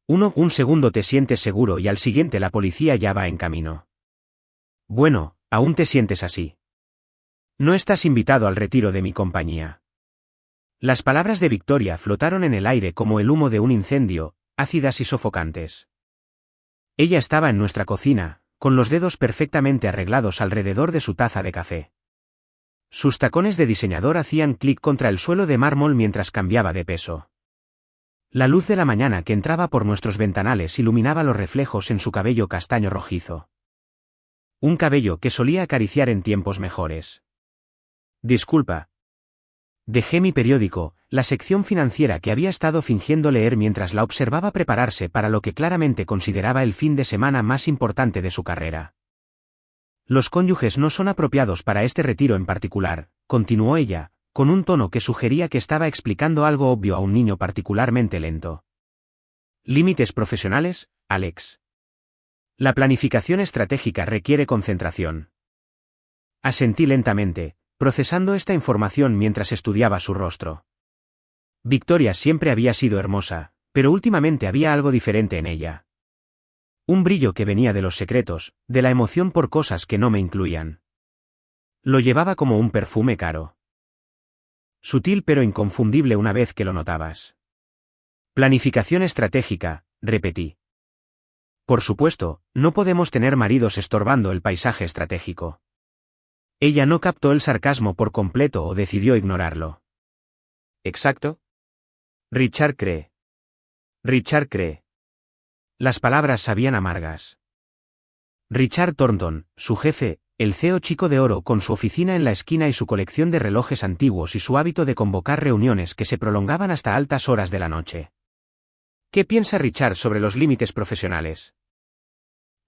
Un segundo te sientes seguro y al siguiente la policía ya va en camino. Bueno, aún te sientes así. No estás invitado al retiro de mi compañía. Las palabras de Victoria flotaron en el aire como el humo de un incendio, ácidas y sofocantes. Ella estaba en nuestra cocina, con los dedos perfectamente arreglados alrededor de su taza de café. Sus tacones de diseñador hacían clic contra el suelo de mármol mientras cambiaba de peso. La luz de la mañana que entraba por nuestros ventanales iluminaba los reflejos en su cabello castaño rojizo. Un cabello que solía acariciar en tiempos mejores. Disculpa. Dejé mi periódico, la sección financiera que había estado fingiendo leer mientras la observaba prepararse para lo que claramente consideraba el fin de semana más importante de su carrera. Los cónyuges no son apropiados para este retiro en particular, continuó ella, con un tono que sugería que estaba explicando algo obvio a un niño particularmente lento. Límites profesionales, Alex. La planificación estratégica requiere concentración. Asentí lentamente, procesando esta información mientras estudiaba su rostro. Victoria siempre había sido hermosa, pero últimamente había algo diferente en ella. Un brillo que venía de los secretos, de la emoción por cosas que no me incluían. Lo llevaba como un perfume caro. Sutil pero inconfundible una vez que lo notabas. Planificación estratégica, repetí. Por supuesto, no podemos tener maridos estorbando el paisaje estratégico. Ella no captó el sarcasmo por completo o decidió ignorarlo. ¿Exacto? Richard cree. Richard cree. Las palabras sabían amargas. Richard Thornton, su jefe, el CEO chico de oro con su oficina en la esquina y su colección de relojes antiguos y su hábito de convocar reuniones que se prolongaban hasta altas horas de la noche. ¿Qué piensa Richard sobre los límites profesionales?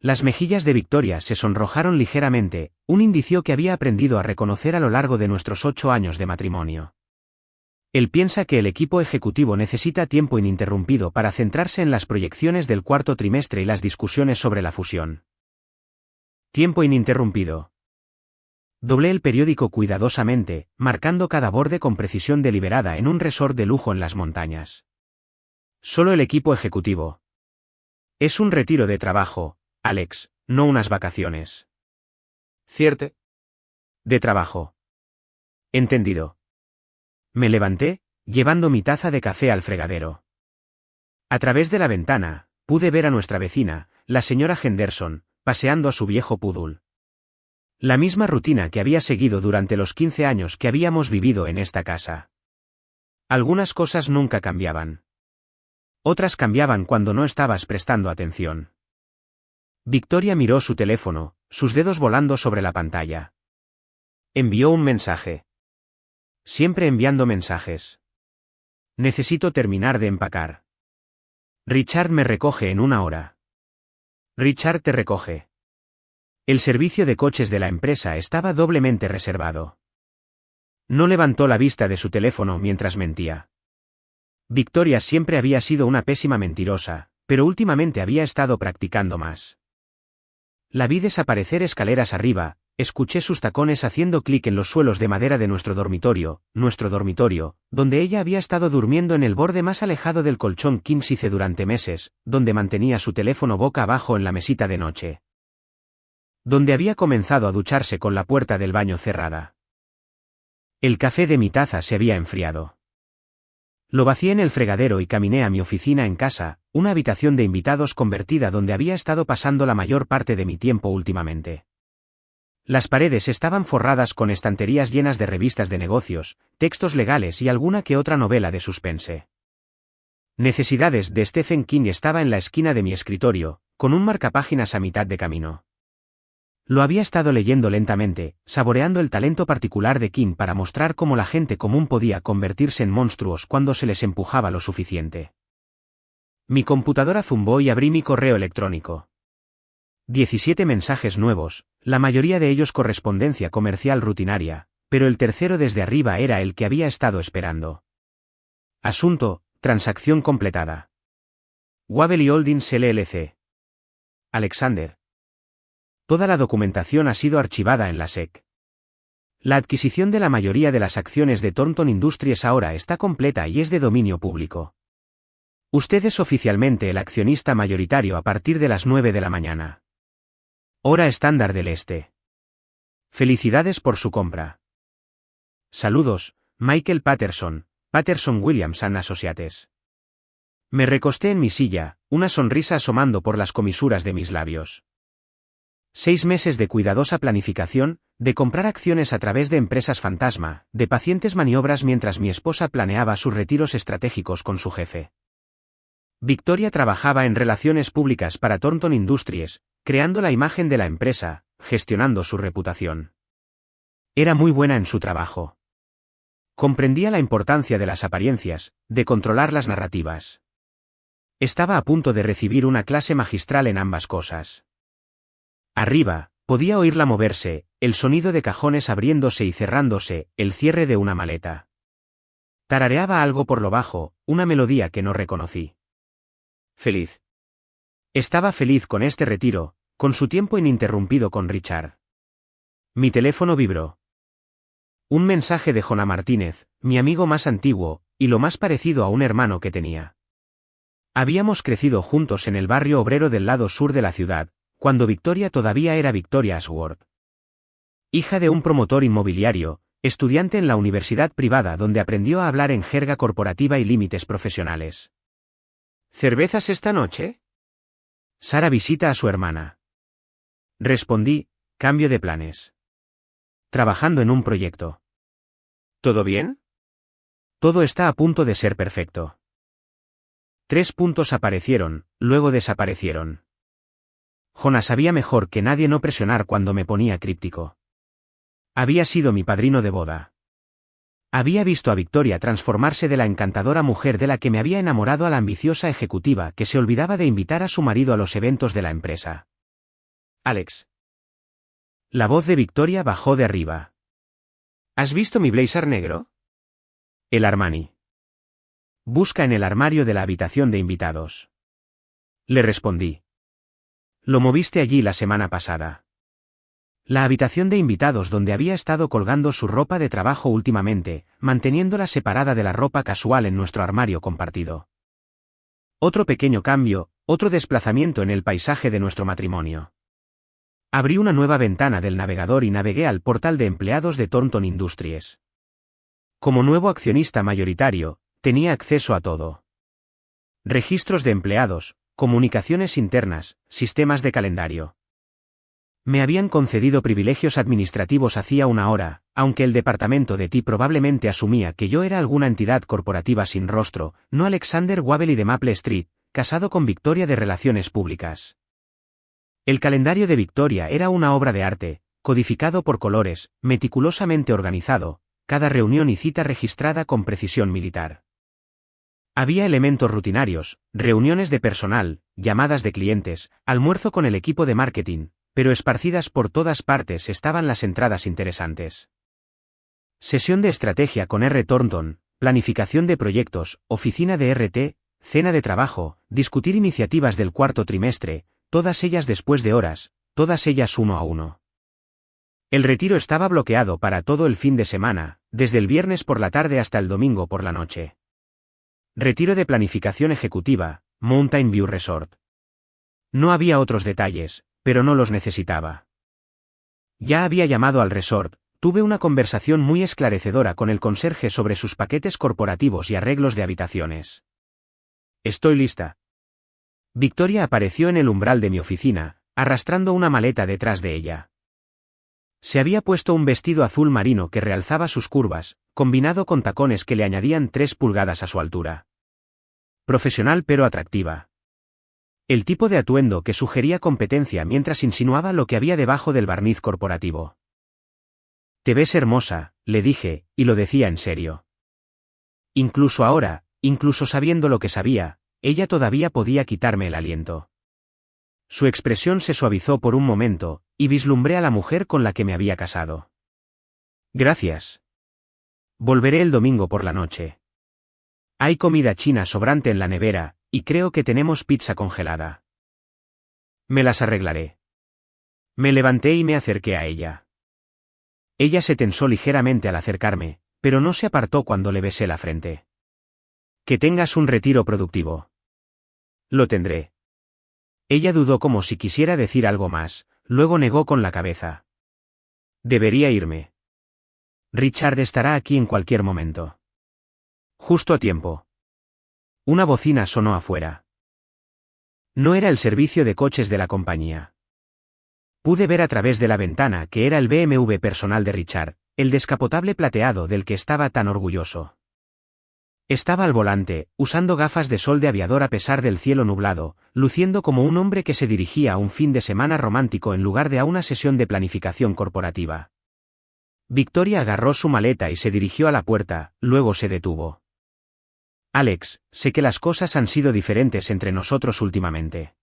Las mejillas de Victoria se sonrojaron ligeramente, un indicio que había aprendido a reconocer a lo largo de nuestros 8 años de matrimonio. Él piensa que el equipo ejecutivo necesita tiempo ininterrumpido para centrarse en las proyecciones del cuarto trimestre y las discusiones sobre la fusión. Tiempo ininterrumpido. Doblé el periódico cuidadosamente, marcando cada borde con precisión deliberada en un resort de lujo en las montañas. Solo el equipo ejecutivo. Es un retiro de trabajo, Alex, no unas vacaciones. ¿Cierto? De trabajo. Entendido. Me levanté, llevando mi taza de café al fregadero. A través de la ventana, pude ver a nuestra vecina, la señora Henderson, paseando a su viejo poodle. La misma rutina que había seguido durante los 15 años que habíamos vivido en esta casa. Algunas cosas nunca cambiaban. Otras cambiaban cuando no estabas prestando atención. Victoria miró su teléfono, sus dedos volando sobre la pantalla. Envió un mensaje. Siempre enviando mensajes. Necesito terminar de empacar. Richard me recoge en 1 hora. Richard te recoge. El servicio de coches de la empresa estaba doblemente reservado. No levantó la vista de su teléfono mientras mentía. Victoria siempre había sido una pésima mentirosa, pero últimamente había estado practicando más. La vi desaparecer escaleras arriba, escuché sus tacones haciendo clic en los suelos de madera de nuestro dormitorio, donde ella había estado durmiendo en el borde más alejado del colchón king size durante meses, donde mantenía su teléfono boca abajo en la mesita de noche. Donde había comenzado a ducharse con la puerta del baño cerrada. El café de mi taza se había enfriado. Lo vacié en el fregadero y caminé a mi oficina en casa, una habitación de invitados convertida donde había estado pasando la mayor parte de mi tiempo últimamente. Las paredes estaban forradas con estanterías llenas de revistas de negocios, textos legales y alguna que otra novela de suspense. Necesidades de Stephen King estaba en la esquina de mi escritorio, con un marcapáginas a mitad de camino. Lo había estado leyendo lentamente, saboreando el talento particular de King para mostrar cómo la gente común podía convertirse en monstruos cuando se les empujaba lo suficiente. Mi computadora zumbó y abrí mi correo electrónico. 17 mensajes nuevos, la mayoría de ellos correspondencia comercial rutinaria, pero el tercero desde arriba era el que había estado esperando. Asunto, transacción completada. Wavell Holdings LLC. Alexander. Toda la documentación ha sido archivada en la SEC. La adquisición de la mayoría de las acciones de Thornton Industries ahora está completa y es de dominio público. Usted es oficialmente el accionista mayoritario a partir de las 9 de la mañana. Hora estándar del este. Felicidades por su compra. Saludos, Michael Patterson, Patterson Williams & Associates. Me recosté en mi silla, una sonrisa asomando por las comisuras de mis labios. 6 meses de cuidadosa planificación, de comprar acciones a través de empresas fantasma, de pacientes maniobras mientras mi esposa planeaba sus retiros estratégicos con su jefe. Victoria trabajaba en relaciones públicas para Thornton Industries, creando la imagen de la empresa, gestionando su reputación. Era muy buena en su trabajo. Comprendía la importancia de las apariencias, de controlar las narrativas. Estaba a punto de recibir una clase magistral en ambas cosas. Arriba, podía oírla moverse, el sonido de cajones abriéndose y cerrándose, el cierre de una maleta. Tarareaba algo por lo bajo, una melodía que no reconocí. Feliz. Estaba feliz con este retiro, con su tiempo ininterrumpido con Richard. Mi teléfono vibró. Un mensaje de Jonah Martínez, mi amigo más antiguo, y lo más parecido a un hermano que tenía. Habíamos crecido juntos en el barrio obrero del lado sur de la ciudad, cuando Victoria todavía era Victoria Ashworth. Hija de un promotor inmobiliario, estudiante en la universidad privada donde aprendió a hablar en jerga corporativa y límites profesionales. ¿Cervezas esta noche? Sara visita a su hermana. Respondí, cambio de planes. Trabajando en un proyecto. ¿Todo bien? Todo está a punto de ser perfecto. 3 puntos aparecieron, luego desaparecieron. Jonah sabía mejor que nadie no presionar cuando me ponía críptico. Había sido mi padrino de boda. Había visto a Victoria transformarse de la encantadora mujer de la que me había enamorado a la ambiciosa ejecutiva que se olvidaba de invitar a su marido a los eventos de la empresa. Alex. La voz de Victoria bajó de arriba. ¿Has visto mi blazer negro? El Armani. Busca en el armario de la habitación de invitados. Le respondí. Lo moviste allí la semana pasada. La habitación de invitados donde había estado colgando su ropa de trabajo últimamente, manteniéndola separada de la ropa casual en nuestro armario compartido. Otro pequeño cambio, otro desplazamiento en el paisaje de nuestro matrimonio. Abrí una nueva ventana del navegador y navegué al portal de empleados de Thornton Industries. Como nuevo accionista mayoritario, tenía acceso a todo. Registros de empleados, comunicaciones internas, sistemas de calendario. Me habían concedido privilegios administrativos hacía una hora, aunque el departamento de TI probablemente asumía que yo era alguna entidad corporativa sin rostro, no Alexander Wavely de Maple Street, casado con Victoria de Relaciones Públicas. El calendario de Victoria era una obra de arte, codificado por colores, meticulosamente organizado, cada reunión y cita registrada con precisión militar. Había elementos rutinarios, reuniones de personal, llamadas de clientes, almuerzo con el equipo de marketing, pero esparcidas por todas partes estaban las entradas interesantes. Sesión de estrategia con R. Thornton, planificación de proyectos, oficina de RT, cena de trabajo, discutir iniciativas del cuarto trimestre, todas ellas después de horas, todas ellas uno a uno. El retiro estaba bloqueado para todo el fin de semana, desde el viernes por la tarde hasta el domingo por la noche. Retiro de planificación ejecutiva, Mountain View Resort. No había otros detalles, pero no los necesitaba. Ya había llamado al resort, tuve una conversación muy esclarecedora con el conserje sobre sus paquetes corporativos y arreglos de habitaciones. Estoy lista. Victoria apareció en el umbral de mi oficina, arrastrando una maleta detrás de ella. Se había puesto un vestido azul marino que realzaba sus curvas, combinado con tacones que le añadían 3 pulgadas a su altura. Profesional pero atractiva. El tipo de atuendo que sugería competencia mientras insinuaba lo que había debajo del barniz corporativo. Te ves hermosa, le dije, y lo decía en serio. Incluso ahora, incluso sabiendo lo que sabía, ella todavía podía quitarme el aliento. Su expresión se suavizó por un momento, y vislumbré a la mujer con la que me había casado. Gracias. Volveré el domingo por la noche. Hay comida china sobrante en la nevera, y creo que tenemos pizza congelada. Me las arreglaré. Me levanté y me acerqué a ella. Ella se tensó ligeramente al acercarme, pero no se apartó cuando le besé la frente. Que tengas un retiro productivo. Lo tendré. Ella dudó como si quisiera decir algo más, luego negó con la cabeza. Debería irme. Richard estará aquí en cualquier momento. Justo a tiempo. Una bocina sonó afuera. No era el servicio de coches de la compañía. Pude ver a través de la ventana que era el BMW personal de Richard, el descapotable plateado del que estaba tan orgulloso. Estaba al volante, usando gafas de sol de aviador a pesar del cielo nublado, luciendo como un hombre que se dirigía a un fin de semana romántico en lugar de a una sesión de planificación corporativa. Victoria agarró su maleta y se dirigió a la puerta, luego se detuvo. Alex, sé que las cosas han sido diferentes entre nosotros últimamente.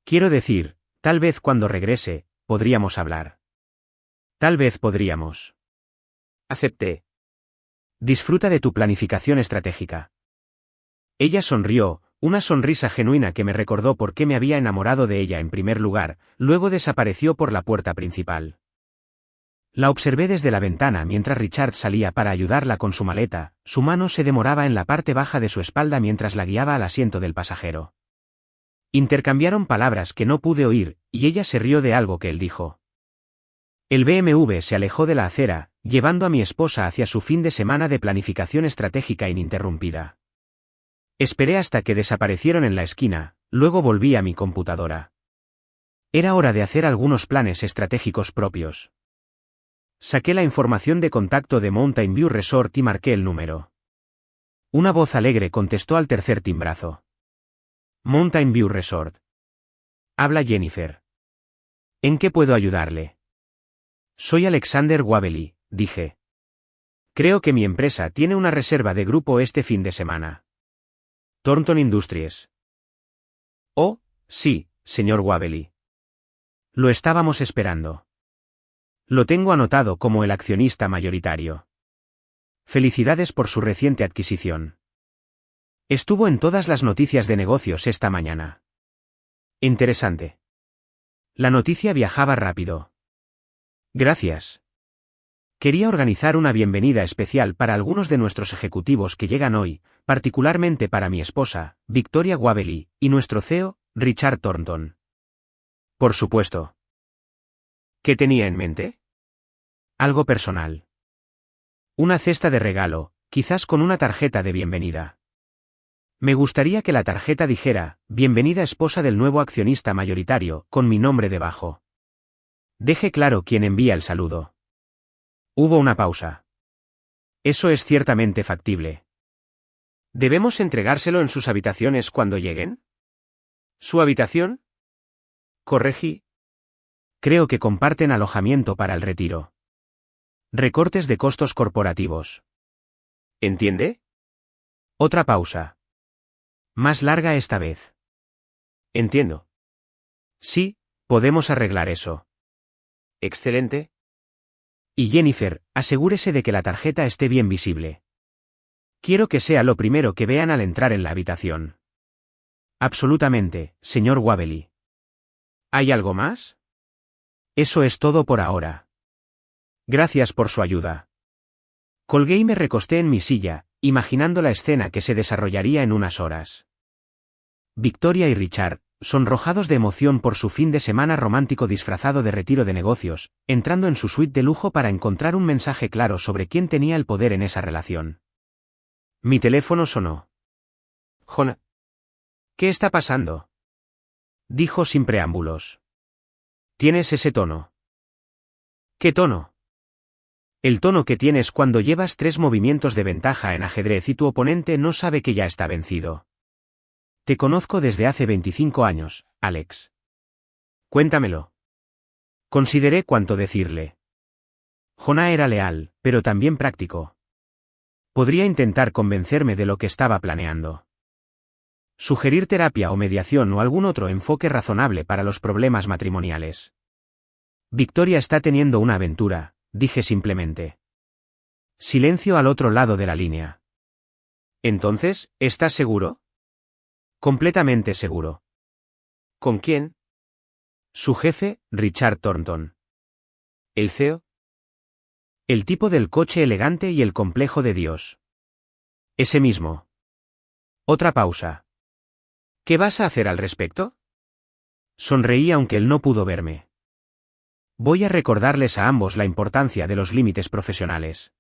Quiero decir, tal vez cuando regrese, podríamos hablar. Tal vez podríamos. Acepté. Disfruta de tu planificación estratégica. Ella sonrió, una sonrisa genuina que me recordó por qué me había enamorado de ella en primer lugar, luego desapareció por la puerta principal. La observé desde la ventana mientras Richard salía para ayudarla con su maleta, su mano se demoraba en la parte baja de su espalda mientras la guiaba al asiento del pasajero. Intercambiaron palabras que no pude oír, y ella se rió de algo que él dijo. El BMW se alejó de la acera, llevando a mi esposa hacia su fin de semana de planificación estratégica ininterrumpida. Esperé hasta que desaparecieron en la esquina, luego volví a mi computadora. Era hora de hacer algunos planes estratégicos propios. Saqué la información de contacto de Mountain View Resort y marqué el número. Una voz alegre contestó al tercer timbrazo. Mountain View Resort. Habla Jennifer. ¿En qué puedo ayudarle? Soy Alexander Wabely, dije. Creo que mi empresa tiene una reserva de grupo este fin de semana. Thornton Industries. Oh, sí, señor Wabely. Lo estábamos esperando. Lo tengo anotado como el accionista mayoritario. Felicidades por su reciente adquisición. Estuvo en todas las noticias de negocios esta mañana. Interesante. La noticia viajaba rápido. Gracias. Quería organizar una bienvenida especial para algunos de nuestros ejecutivos que llegan hoy, particularmente para mi esposa, Victoria Wabely, y nuestro CEO, Richard Thornton. Por supuesto. ¿Qué tenía en mente? Algo personal. Una cesta de regalo, quizás con una tarjeta de bienvenida. Me gustaría que la tarjeta dijera, bienvenida esposa del nuevo accionista mayoritario, con mi nombre debajo. Deje claro quién envía el saludo. Hubo una pausa. Eso es ciertamente factible. ¿Debemos entregárselo en sus habitaciones cuando lleguen? ¿Su habitación? Corregí. Creo que comparten alojamiento para el retiro. Recortes de costos corporativos. ¿Entiende? Otra pausa. Más larga esta vez. Entiendo. Sí, podemos arreglar eso. Excelente. Y Jennifer, asegúrese de que la tarjeta esté bien visible. Quiero que sea lo primero que vean al entrar en la habitación. Absolutamente, señor Wabely. ¿Hay algo más? Eso es todo por ahora. Gracias por su ayuda. Colgué y me recosté en mi silla, imaginando la escena que se desarrollaría en unas horas. Victoria y Richard, sonrojados de emoción por su fin de semana romántico disfrazado de retiro de negocios, entrando en su suite de lujo para encontrar un mensaje claro sobre quién tenía el poder en esa relación. Mi teléfono sonó. Jonah. ¿Qué está pasando? Dijo sin preámbulos. ¿Tienes ese tono? ¿Qué tono? El tono que tienes cuando llevas 3 movimientos de ventaja en ajedrez y tu oponente no sabe que ya está vencido. Te conozco desde hace 25 años, Alex. Cuéntamelo. Consideré cuánto decirle. Jonah era leal, pero también práctico. Podría intentar convencerme de lo que estaba planeando. Sugerir terapia o mediación o algún otro enfoque razonable para los problemas matrimoniales. Victoria está teniendo una aventura, dije simplemente. Silencio al otro lado de la línea. Entonces, ¿estás seguro? Completamente seguro. ¿Con quién? Su jefe, Richard Thornton. ¿El CEO? El tipo del coche elegante y el complejo de Dios. Ese mismo. Otra pausa. ¿Qué vas a hacer al respecto? Sonreí aunque él no pudo verme. Voy a recordarles a ambos la importancia de los límites profesionales.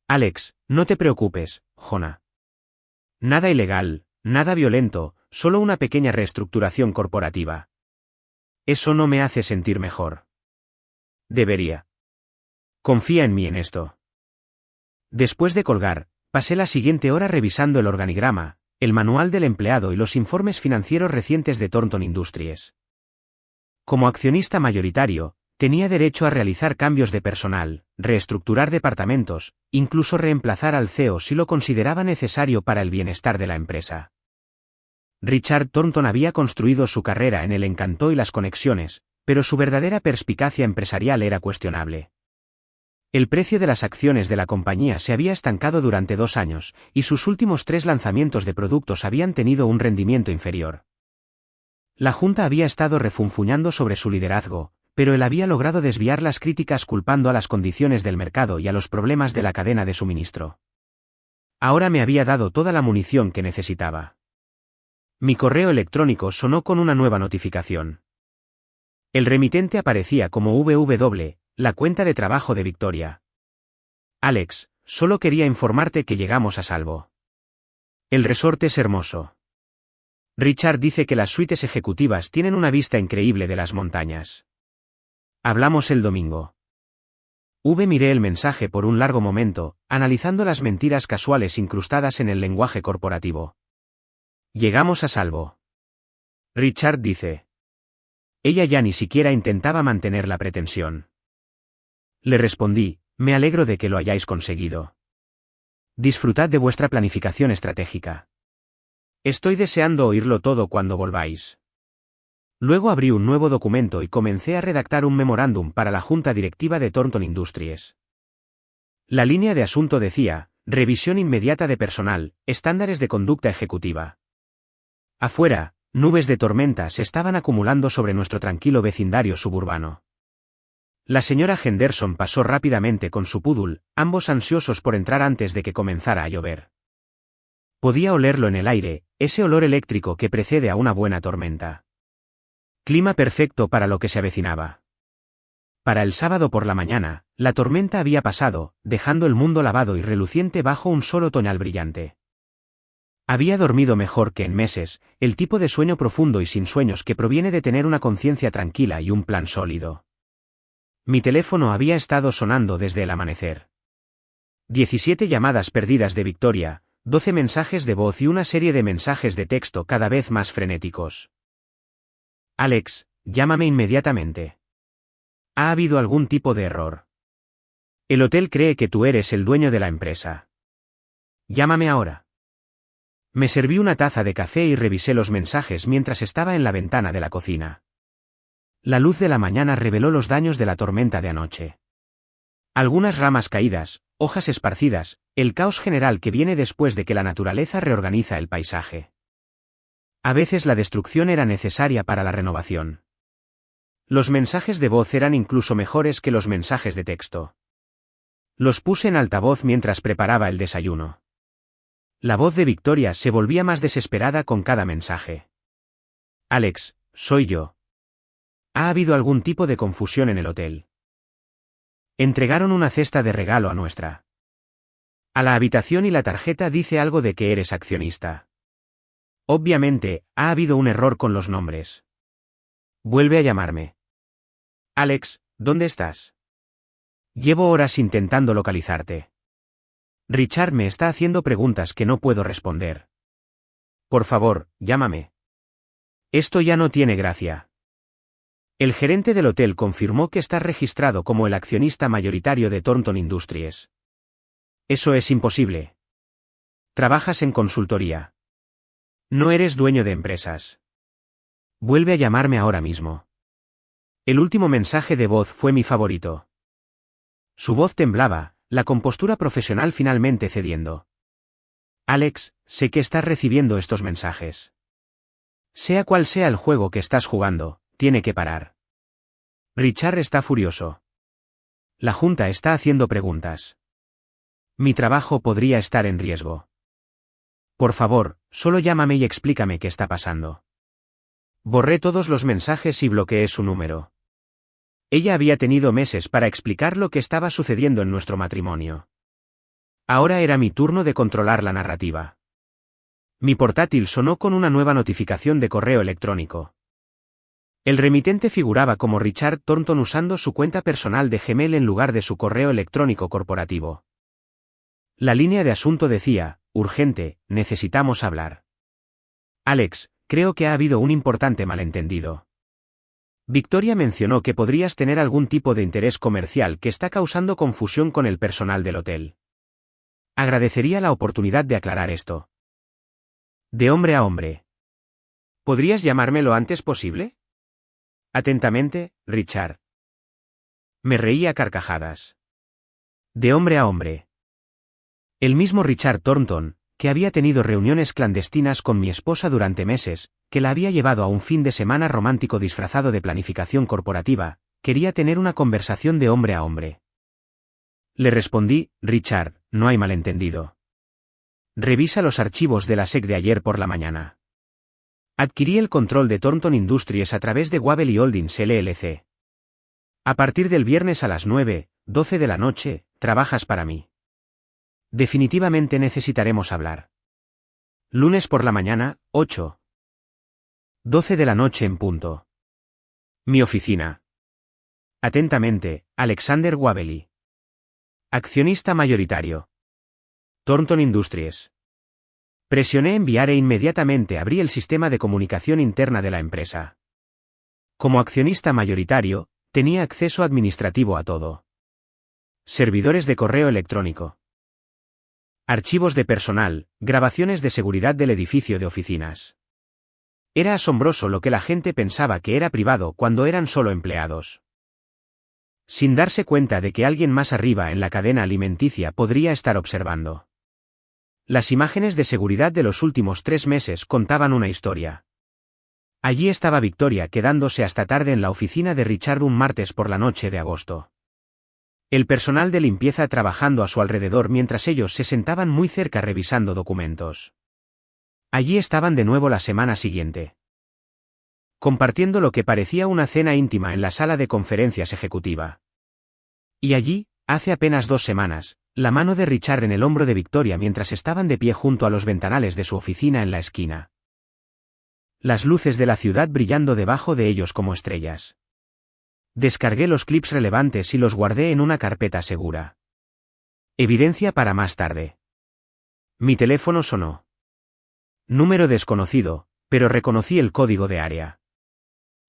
Alex, no te preocupes, Jonah. Nada ilegal, nada violento, solo una pequeña reestructuración corporativa. Eso no me hace sentir mejor. Debería. Confía en mí en esto. Después de colgar, pasé la siguiente hora revisando el organigrama, el manual del empleado y los informes financieros recientes de Thornton Industries. Como accionista mayoritario, tenía derecho a realizar cambios de personal, reestructurar departamentos, incluso reemplazar al CEO si lo consideraba necesario para el bienestar de la empresa. Richard Thornton había construido su carrera en el encanto y las conexiones, pero su verdadera perspicacia empresarial era cuestionable. El precio de las acciones de la compañía se había estancado durante 2 años, y sus últimos 3 lanzamientos de productos habían tenido un rendimiento inferior. La junta había estado refunfuñando sobre su liderazgo, pero él había logrado desviar las críticas culpando a las condiciones del mercado y a los problemas de la cadena de suministro. Ahora me había dado toda la munición que necesitaba. Mi correo electrónico sonó con una nueva notificación. El remitente aparecía como www, la cuenta de trabajo de Victoria. Alex, solo quería informarte que llegamos a salvo. El resort es hermoso. Richard dice que las suites ejecutivas tienen una vista increíble de las montañas. Hablamos el domingo. Miré el mensaje por un largo momento, analizando las mentiras casuales incrustadas en el lenguaje corporativo. Llegamos a salvo. Richard dice. Ella ya ni siquiera intentaba mantener la pretensión. Le respondí, me alegro de que lo hayáis conseguido. Disfrutad de vuestra planificación estratégica. Estoy deseando oírlo todo cuando volváis. Luego abrí un nuevo documento y comencé a redactar un memorándum para la junta directiva de Thornton Industries. La línea de asunto decía, revisión inmediata de personal, estándares de conducta ejecutiva. Afuera, nubes de tormenta se estaban acumulando sobre nuestro tranquilo vecindario suburbano. La señora Henderson pasó rápidamente con su poodle, ambos ansiosos por entrar antes de que comenzara a llover. Podía olerlo en el aire, ese olor eléctrico que precede a una buena tormenta. Clima perfecto para lo que se avecinaba. Para el sábado por la mañana, la tormenta había pasado, dejando el mundo lavado y reluciente bajo un sol otoñal brillante. Había dormido mejor que en meses, el tipo de sueño profundo y sin sueños que proviene de tener una conciencia tranquila y un plan sólido. Mi teléfono había estado sonando desde el amanecer. 17 llamadas perdidas de Victoria, 12 mensajes de voz y una serie de mensajes de texto cada vez más frenéticos. Alex, llámame inmediatamente. ¿Ha habido algún tipo de error? El hotel cree que tú eres el dueño de la empresa. Llámame ahora. Me serví una taza de café y revisé los mensajes mientras estaba en la ventana de la cocina. La luz de la mañana reveló los daños de la tormenta de anoche. Algunas ramas caídas, hojas esparcidas, el caos general que viene después de que la naturaleza reorganiza el paisaje. A veces la destrucción era necesaria para la renovación. Los mensajes de voz eran incluso mejores que los mensajes de texto. Los puse en altavoz mientras preparaba el desayuno. La voz de Victoria se volvía más desesperada con cada mensaje. Alex, soy yo. ¿Ha habido algún tipo de confusión en el hotel? Entregaron una cesta de regalo a nuestra. A la habitación y la tarjeta dice algo de que eres accionista. Obviamente, ha habido un error con los nombres. Vuelve a llamarme. Alex, ¿dónde estás? Llevo horas intentando localizarte. Richard me está haciendo preguntas que no puedo responder. Por favor, llámame. Esto ya no tiene gracia. El gerente del hotel confirmó que estás registrado como el accionista mayoritario de Thornton Industries. Eso es imposible. Trabajas en consultoría. No eres dueño de empresas. Vuelve a llamarme ahora mismo. El último mensaje de voz fue mi favorito. Su voz temblaba, la compostura profesional finalmente cediendo. Alex, sé que estás recibiendo estos mensajes. Sea cual sea el juego que estás jugando, tiene que parar. Richard está furioso. La junta está haciendo preguntas. Mi trabajo podría estar en riesgo. Por favor, solo llámame y explícame qué está pasando. Borré todos los mensajes y bloqueé su número. Ella había tenido meses para explicar lo que estaba sucediendo en nuestro matrimonio. Ahora era mi turno de controlar la narrativa. Mi portátil sonó con una nueva notificación de correo electrónico. El remitente figuraba como Richard Thornton usando su cuenta personal de Gmail en lugar de su correo electrónico corporativo. La línea de asunto decía: urgente, necesitamos hablar. Alex, creo que ha habido un importante malentendido. Victoria mencionó que podrías tener algún tipo de interés comercial que está causando confusión con el personal del hotel. Agradecería la oportunidad de aclarar esto. De hombre a hombre. ¿Podrías llamarme lo antes posible? Atentamente, Richard. Me reí a carcajadas. De hombre a hombre. El mismo Richard Thornton, que había tenido reuniones clandestinas con mi esposa durante meses, que la había llevado a un fin de semana romántico disfrazado de planificación corporativa, quería tener una conversación de hombre a hombre. Le respondí: Richard, no hay malentendido. Revisa los archivos de la SEC de ayer por la mañana. Adquirí el control de Thornton Industries a través de Waverly Holdings LLC. A partir del viernes a las 9:12 de la noche, trabajas para mí. Definitivamente necesitaremos hablar. Lunes por la mañana, 8:12 de la noche en punto. Mi oficina. Atentamente, Alexander Waverly. Accionista mayoritario. Thornton Industries. Presioné enviar e inmediatamente abrí el sistema de comunicación interna de la empresa. Como accionista mayoritario, tenía acceso administrativo a todo. Servidores de correo electrónico. Archivos de personal, grabaciones de seguridad del edificio de oficinas. Era asombroso lo que la gente pensaba que era privado cuando eran solo empleados. Sin darse cuenta de que alguien más arriba en la cadena alimenticia podría estar observando. Las imágenes de seguridad de los últimos 3 meses contaban una historia. Allí estaba Victoria quedándose hasta tarde en la oficina de Richard un martes por la noche de agosto. El personal de limpieza trabajando a su alrededor mientras ellos se sentaban muy cerca revisando documentos. Allí estaban de nuevo la semana siguiente. Compartiendo lo que parecía una cena íntima en la sala de conferencias ejecutiva. Y allí, hace apenas 2 semanas, la mano de Richard en el hombro de Victoria mientras estaban de pie junto a los ventanales de su oficina en la esquina. Las luces de la ciudad brillando debajo de ellos como estrellas. Descargué los clips relevantes y los guardé en una carpeta segura. Evidencia para más tarde. Mi teléfono sonó. Número desconocido, pero reconocí el código de área.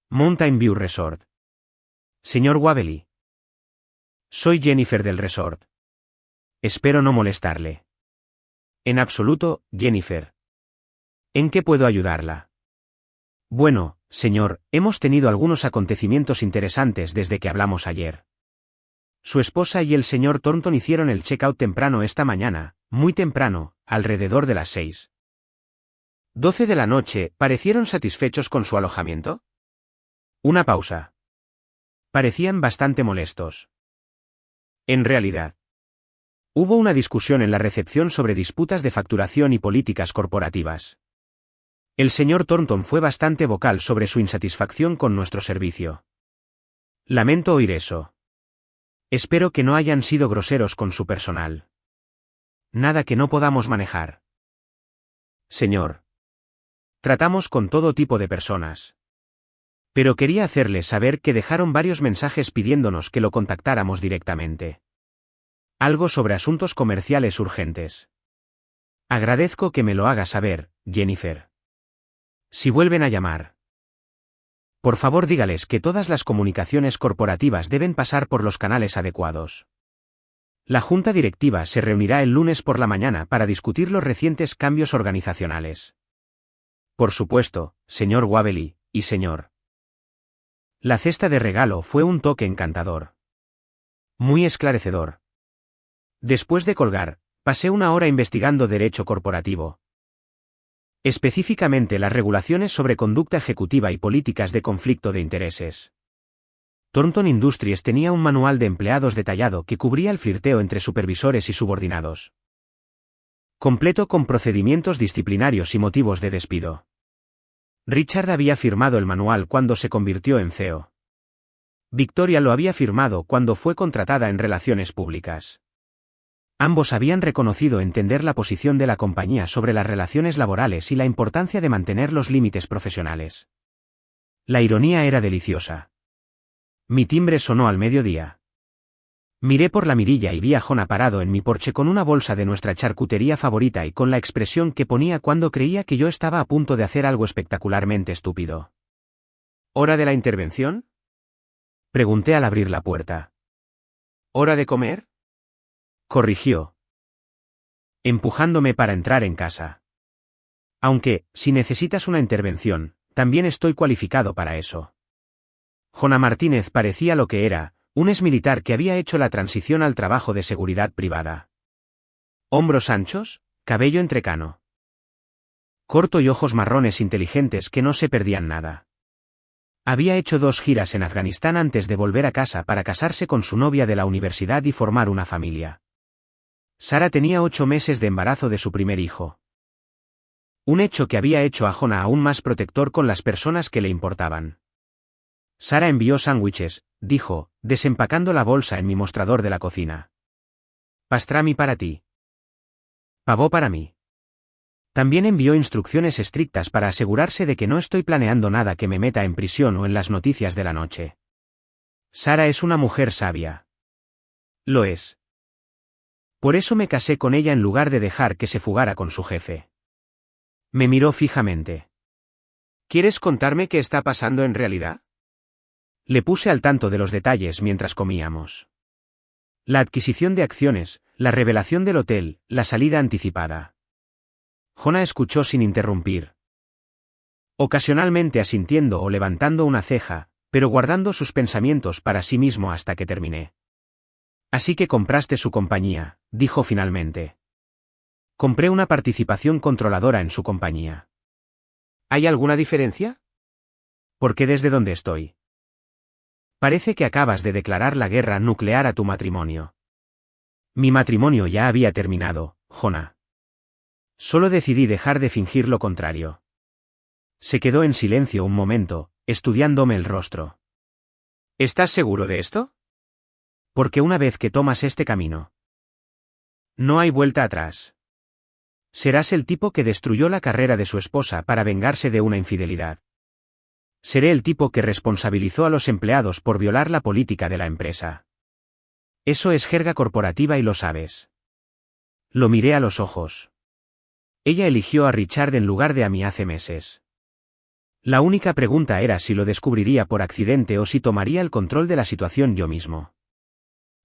Mountain View Resort. Señor Waverly. Soy Jennifer del resort. Espero no molestarle. En absoluto, Jennifer. ¿En qué puedo ayudarla? Bueno, señor, hemos tenido algunos acontecimientos interesantes desde que hablamos ayer. Su esposa y el señor Thornton hicieron el check-out temprano esta mañana, muy temprano, alrededor de las 6:12 de la noche. ¿Parecieron satisfechos con su alojamiento? Una pausa. Parecían bastante molestos. En realidad. Hubo una discusión en la recepción sobre disputas de facturación y políticas corporativas. El señor Thornton fue bastante vocal sobre su insatisfacción con nuestro servicio. Lamento oír eso. Espero que no hayan sido groseros con su personal. Nada que no podamos manejar. Señor. Tratamos con todo tipo de personas. Pero quería hacerles saber que dejaron varios mensajes pidiéndonos que lo contactáramos directamente. Algo sobre asuntos comerciales urgentes. Agradezco que me lo haga saber, Jennifer. Si vuelven a llamar. Por favor dígales que todas las comunicaciones corporativas deben pasar por los canales adecuados. La junta directiva se reunirá el lunes por la mañana para discutir los recientes cambios organizacionales. Por supuesto, señor Waverly, y señor. La cesta de regalo fue un toque encantador. Muy esclarecedor. Después de colgar, pasé una hora investigando derecho corporativo. Específicamente las regulaciones sobre conducta ejecutiva y políticas de conflicto de intereses. Thornton Industries tenía un manual de empleados detallado que cubría el flirteo entre supervisores y subordinados. Completo con procedimientos disciplinarios y motivos de despido. Richard había firmado el manual cuando se convirtió en CEO. Victoria lo había firmado cuando fue contratada en relaciones públicas. Ambos habían reconocido entender la posición de la compañía sobre las relaciones laborales y la importancia de mantener los límites profesionales. La ironía era deliciosa. Mi timbre sonó al mediodía. Miré por la mirilla y vi a Jonah parado en mi porche con una bolsa de nuestra charcutería favorita y con la expresión que ponía cuando creía que yo estaba a punto de hacer algo espectacularmente estúpido. ¿Hora de la intervención? Pregunté al abrir la puerta. ¿Hora de comer? Corrigió, empujándome para entrar en casa. Aunque, si necesitas una intervención, también estoy cualificado para eso. Jonah Martínez parecía lo que era, un exmilitar que había hecho la transición al trabajo de seguridad privada. Hombros anchos, cabello entrecano. Corto y ojos marrones inteligentes que no se perdían nada. Había hecho 2 giras en Afganistán antes de volver a casa para casarse con su novia de la universidad y formar una familia. Sara tenía 8 meses de embarazo de su primer hijo. Un hecho que había hecho a Jonah aún más protector con las personas que le importaban. Sara envió sándwiches, dijo, desempacando la bolsa en mi mostrador de la cocina. Pastrami para ti. Pavó para mí. También envió instrucciones estrictas para asegurarse de que no estoy planeando nada que me meta en prisión o en las noticias de la noche. Sara es una mujer sabia. Lo es. Por eso me casé con ella en lugar de dejar que se fugara con su jefe. Me miró fijamente. ¿Quieres contarme qué está pasando en realidad? Le puse al tanto de los detalles mientras comíamos. La adquisición de acciones, la revelación del hotel, la salida anticipada. Jonah escuchó sin interrumpir. Ocasionalmente asintiendo o levantando una ceja, pero guardando sus pensamientos para sí mismo hasta que terminé. Así que compraste su compañía, dijo finalmente. Compré una participación controladora en su compañía. ¿Hay alguna diferencia? Porque desde donde estoy. Parece que acabas de declarar la guerra nuclear a tu matrimonio. Mi matrimonio ya había terminado, Jonah. Solo decidí dejar de fingir lo contrario. Se quedó en silencio un momento, estudiándome el rostro. ¿Estás seguro de esto? Porque una vez que tomas este camino, no hay vuelta atrás. Serás el tipo que destruyó la carrera de su esposa para vengarse de una infidelidad. Seré el tipo que responsabilizó a los empleados por violar la política de la empresa. Eso es jerga corporativa y lo sabes. Lo miré a los ojos. Ella eligió a Richard en lugar de a mí hace meses. La única pregunta era si lo descubriría por accidente o si tomaría el control de la situación yo mismo.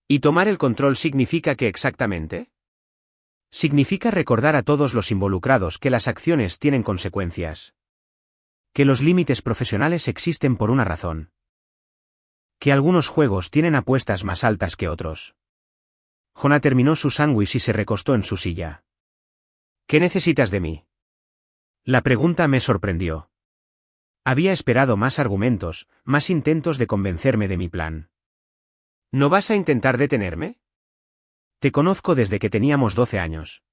¿Y tomar el control significa qué exactamente? Significa recordar a todos los involucrados que las acciones tienen consecuencias. Que los límites profesionales existen por una razón. Que algunos juegos tienen apuestas más altas que otros. Jonah terminó su sándwich y se recostó en su silla. ¿Qué necesitas de mí? La pregunta me sorprendió. Había esperado más argumentos, más intentos de convencerme de mi plan. ¿No vas a intentar detenerme? Te conozco desde que teníamos 12 años.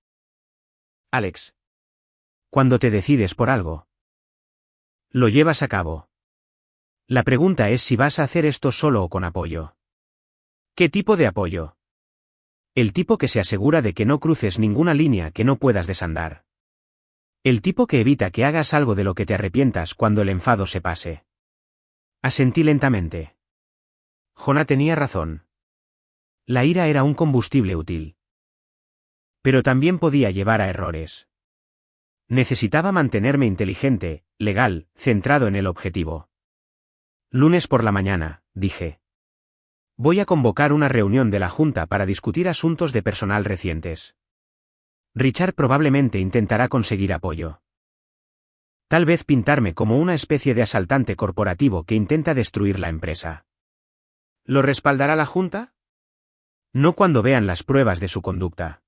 Alex. Cuando te decides por algo, lo llevas a cabo. La pregunta es si vas a hacer esto solo o con apoyo. ¿Qué tipo de apoyo? El tipo que se asegura de que no cruces ninguna línea que no puedas desandar. El tipo que evita que hagas algo de lo que te arrepientas cuando el enfado se pase. Asentí lentamente. Jonah tenía razón. La ira era un combustible útil. Pero también podía llevar a errores. Necesitaba mantenerme inteligente, legal, centrado en el objetivo. Lunes por la mañana, dije. Voy a convocar una reunión de la Junta para discutir asuntos de personal recientes. Richard probablemente intentará conseguir apoyo. Tal vez pintarme como una especie de asaltante corporativo que intenta destruir la empresa. ¿Lo respaldará la Junta? No cuando vean las pruebas de su conducta.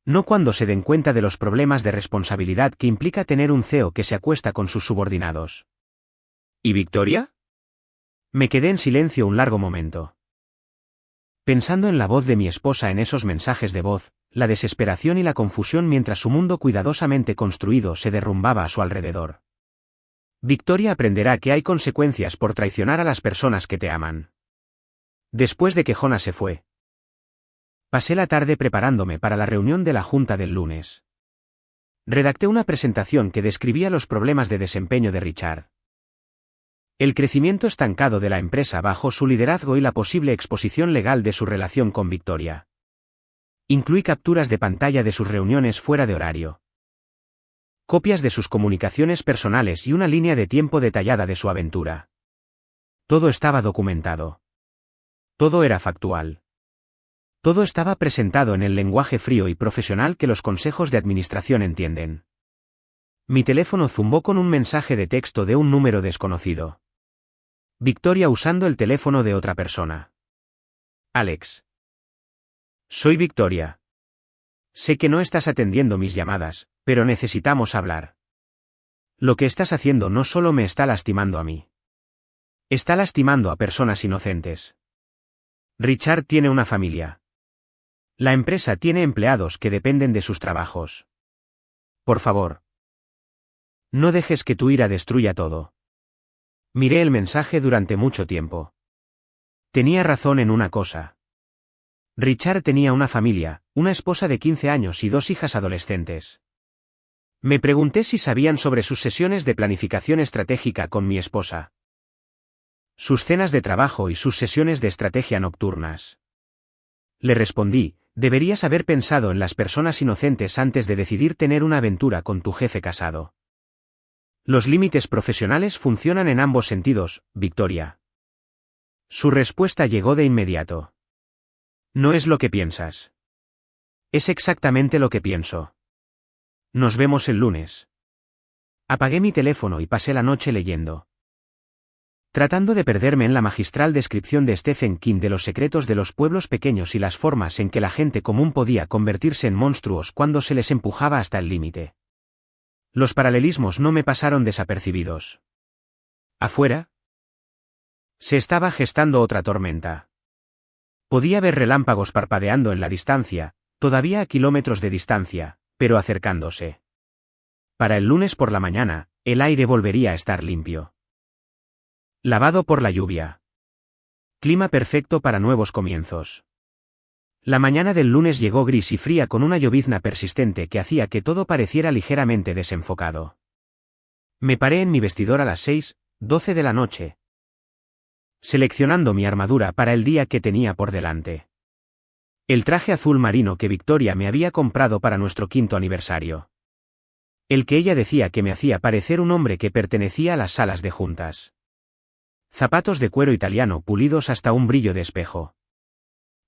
No cuando se den cuenta de los problemas de responsabilidad que implica tener un CEO que se acuesta con sus subordinados. ¿Y Victoria? Me quedé en silencio un largo momento. Pensando en la voz de mi esposa en esos mensajes de voz, la desesperación y la confusión mientras su mundo cuidadosamente construido se derrumbaba a su alrededor. Victoria aprenderá que hay consecuencias por traicionar a las personas que te aman. Después de que Jonas se fue, pasé la tarde preparándome para la reunión de la junta del lunes. Redacté una presentación que describía los problemas de desempeño de Richard, el crecimiento estancado de la empresa bajo su liderazgo y la posible exposición legal de su relación con Victoria. Incluí capturas de pantalla de sus reuniones fuera de horario, copias de sus comunicaciones personales y una línea de tiempo detallada de su aventura. Todo estaba documentado. Todo era factual. Todo estaba presentado en el lenguaje frío y profesional que los consejos de administración entienden. Mi teléfono zumbó con un mensaje de texto de un número desconocido. Victoria usando el teléfono de otra persona. Alex. Soy Victoria. Sé que no estás atendiendo mis llamadas, pero necesitamos hablar. Lo que estás haciendo no solo me está lastimando a mí. Está lastimando a personas inocentes. Richard tiene una familia. La empresa tiene empleados que dependen de sus trabajos. Por favor. No dejes que tu ira destruya todo. Miré el mensaje durante mucho tiempo. Tenía razón en una cosa. Richard tenía una familia, una esposa de 15 años y 2 hijas adolescentes. Me pregunté si sabían sobre sus sesiones de planificación estratégica con mi esposa, sus cenas de trabajo y sus sesiones de estrategia nocturnas. Le respondí, deberías haber pensado en las personas inocentes antes de decidir tener una aventura con tu jefe casado. Los límites profesionales funcionan en ambos sentidos, Victoria. Su respuesta llegó de inmediato. No es lo que piensas. Es exactamente lo que pienso. Nos vemos el lunes. Apagué mi teléfono y pasé la noche leyendo, tratando de perderme en la magistral descripción de Stephen King de los secretos de los pueblos pequeños y las formas en que la gente común podía convertirse en monstruos cuando se les empujaba hasta el límite. Los paralelismos no me pasaron desapercibidos. Afuera, se estaba gestando otra tormenta. Podía ver relámpagos parpadeando en la distancia, todavía a kilómetros de distancia, pero acercándose. Para el lunes por la mañana, el aire volvería a estar limpio, lavado por la lluvia. Clima perfecto para nuevos comienzos. La mañana del lunes llegó gris y fría con una llovizna persistente que hacía que todo pareciera ligeramente desenfocado. Me paré en mi vestidor a las 6:12 de la noche, seleccionando mi armadura para el día que tenía por delante. El traje azul marino que Victoria me había comprado para nuestro 5º aniversario. El que ella decía que me hacía parecer un hombre que pertenecía a las salas de juntas. Zapatos de cuero italiano pulidos hasta un brillo de espejo.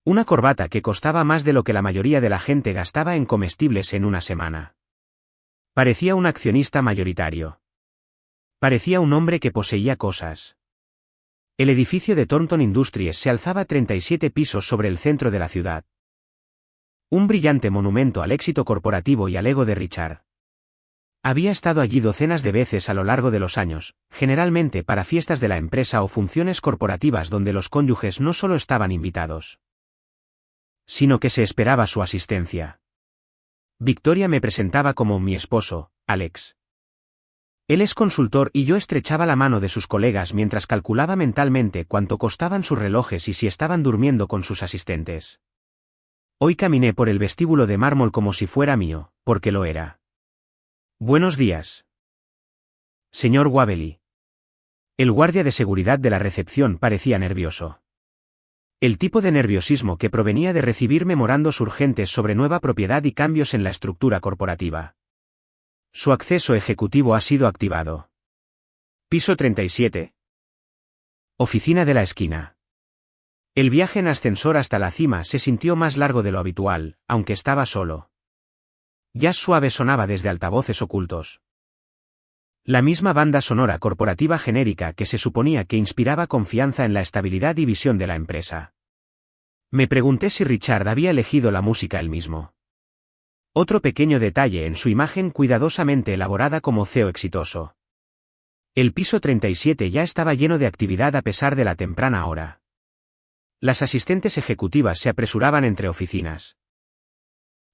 Una corbata que costaba más de lo que la mayoría de la gente gastaba en comestibles en una semana. Parecía un accionista mayoritario. Parecía un hombre que poseía cosas. El edificio de Thornton Industries se alzaba 37 pisos sobre el centro de la ciudad. Un brillante monumento al éxito corporativo y al ego de Richard. Había estado allí docenas de veces a lo largo de los años, generalmente para fiestas de la empresa o funciones corporativas donde los cónyuges no solo estaban invitados, sino que se esperaba su asistencia. Victoria me presentaba como mi esposo, Alex. Él es consultor y yo estrechaba la mano de sus colegas mientras calculaba mentalmente cuánto costaban sus relojes y si estaban durmiendo con sus asistentes. Hoy caminé por el vestíbulo de mármol como si fuera mío, porque lo era. Buenos días, señor Wabely. El guardia de seguridad de la recepción parecía nervioso. El tipo de nerviosismo que provenía de recibir memorandos urgentes sobre nueva propiedad y cambios en la estructura corporativa. Su acceso ejecutivo ha sido activado. Piso 37. Oficina de la esquina. El viaje en ascensor hasta la cima se sintió más largo de lo habitual, aunque estaba solo. Jazz suave sonaba desde altavoces ocultos. La misma banda sonora corporativa genérica que se suponía que inspiraba confianza en la estabilidad y visión de la empresa. Me pregunté si Richard había elegido la música él mismo. Otro pequeño detalle en su imagen cuidadosamente elaborada como CEO exitoso. El piso 37 ya estaba lleno de actividad a pesar de la temprana hora. Las asistentes ejecutivas se apresuraban entre oficinas.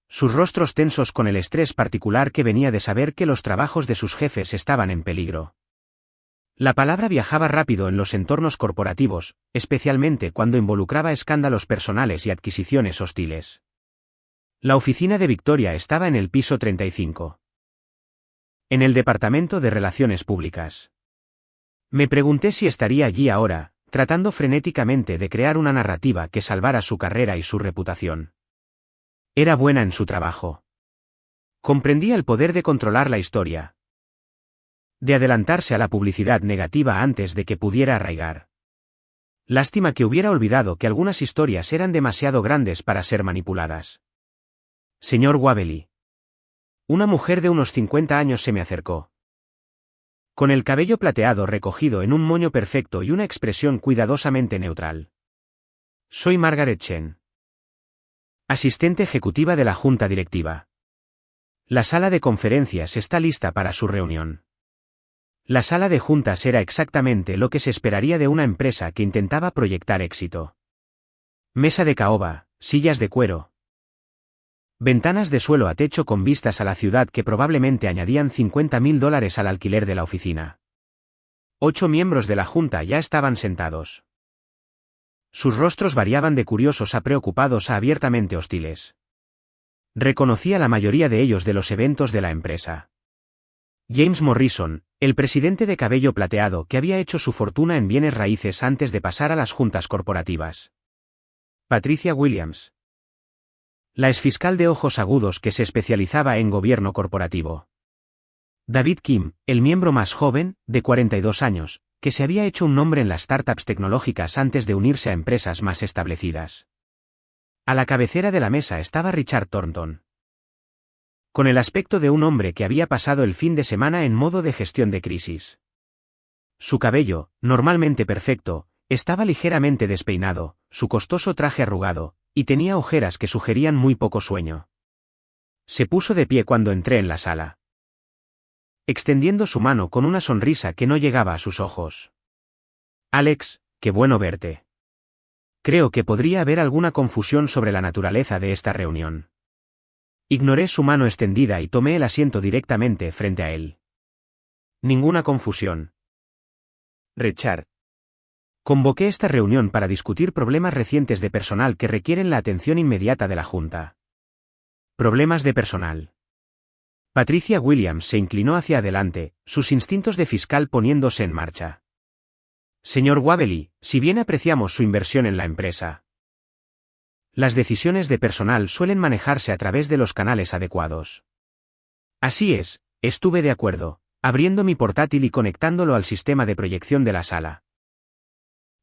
sus rostros tensos con el estrés particular que venía de saber que los trabajos de sus jefes estaban en peligro. La palabra viajaba rápido en los entornos corporativos, especialmente cuando involucraba escándalos personales y adquisiciones hostiles. La oficina de Victoria estaba en el piso 35. En el Departamento de Relaciones Públicas. Me pregunté si estaría allí ahora, tratando frenéticamente de crear una narrativa que salvara su carrera y su reputación. Era buena en su trabajo. Comprendía el poder de controlar la historia, de adelantarse a la publicidad negativa antes de que pudiera arraigar. Lástima que hubiera olvidado que algunas historias eran demasiado grandes para ser manipuladas. Señor Wabely. Una mujer de unos 50 años se me acercó. Con el cabello plateado recogido en un moño perfecto y una expresión cuidadosamente neutral. Soy Margaret Chen, asistente ejecutiva de la Junta Directiva. La sala de conferencias está lista para su reunión. La sala de juntas era exactamente lo que se esperaría de una empresa que intentaba proyectar éxito. Mesa de caoba, sillas de cuero. Ventanas de suelo a techo con vistas a la ciudad que probablemente añadían $50.000 al alquiler de la oficina. 8 miembros de la junta ya estaban sentados. Sus rostros variaban de curiosos a preocupados a abiertamente hostiles. Reconocía la mayoría de ellos de los eventos de la empresa. James Morrison, el presidente de cabello plateado que había hecho su fortuna en bienes raíces antes de pasar a las juntas corporativas. Patricia Williams, la exfiscal de ojos agudos que se especializaba en gobierno corporativo. David Kim, el miembro más joven, de 42 años, que se había hecho un nombre en las startups tecnológicas antes de unirse a empresas más establecidas. A la cabecera de la mesa estaba Richard Thornton, con el aspecto de un hombre que había pasado el fin de semana en modo de gestión de crisis. Su cabello, normalmente perfecto, estaba ligeramente despeinado, su costoso traje arrugado, y tenía ojeras que sugerían muy poco sueño. Se puso de pie cuando entré en la sala, extendiendo su mano con una sonrisa que no llegaba a sus ojos. Alex, qué bueno verte. Creo que podría haber alguna confusión sobre la naturaleza de esta reunión. Ignoré su mano extendida y tomé el asiento directamente frente a él. Ninguna confusión. Richard. Convoqué esta reunión para discutir problemas recientes de personal que requieren la atención inmediata de la Junta. Problemas de personal. Patricia Williams se inclinó hacia adelante, sus instintos de fiscal poniéndose en marcha. Señor Wabely, si bien apreciamos su inversión en la empresa, las decisiones de personal suelen manejarse a través de los canales adecuados. Así es, estuve de acuerdo, abriendo mi portátil y conectándolo al sistema de proyección de la sala.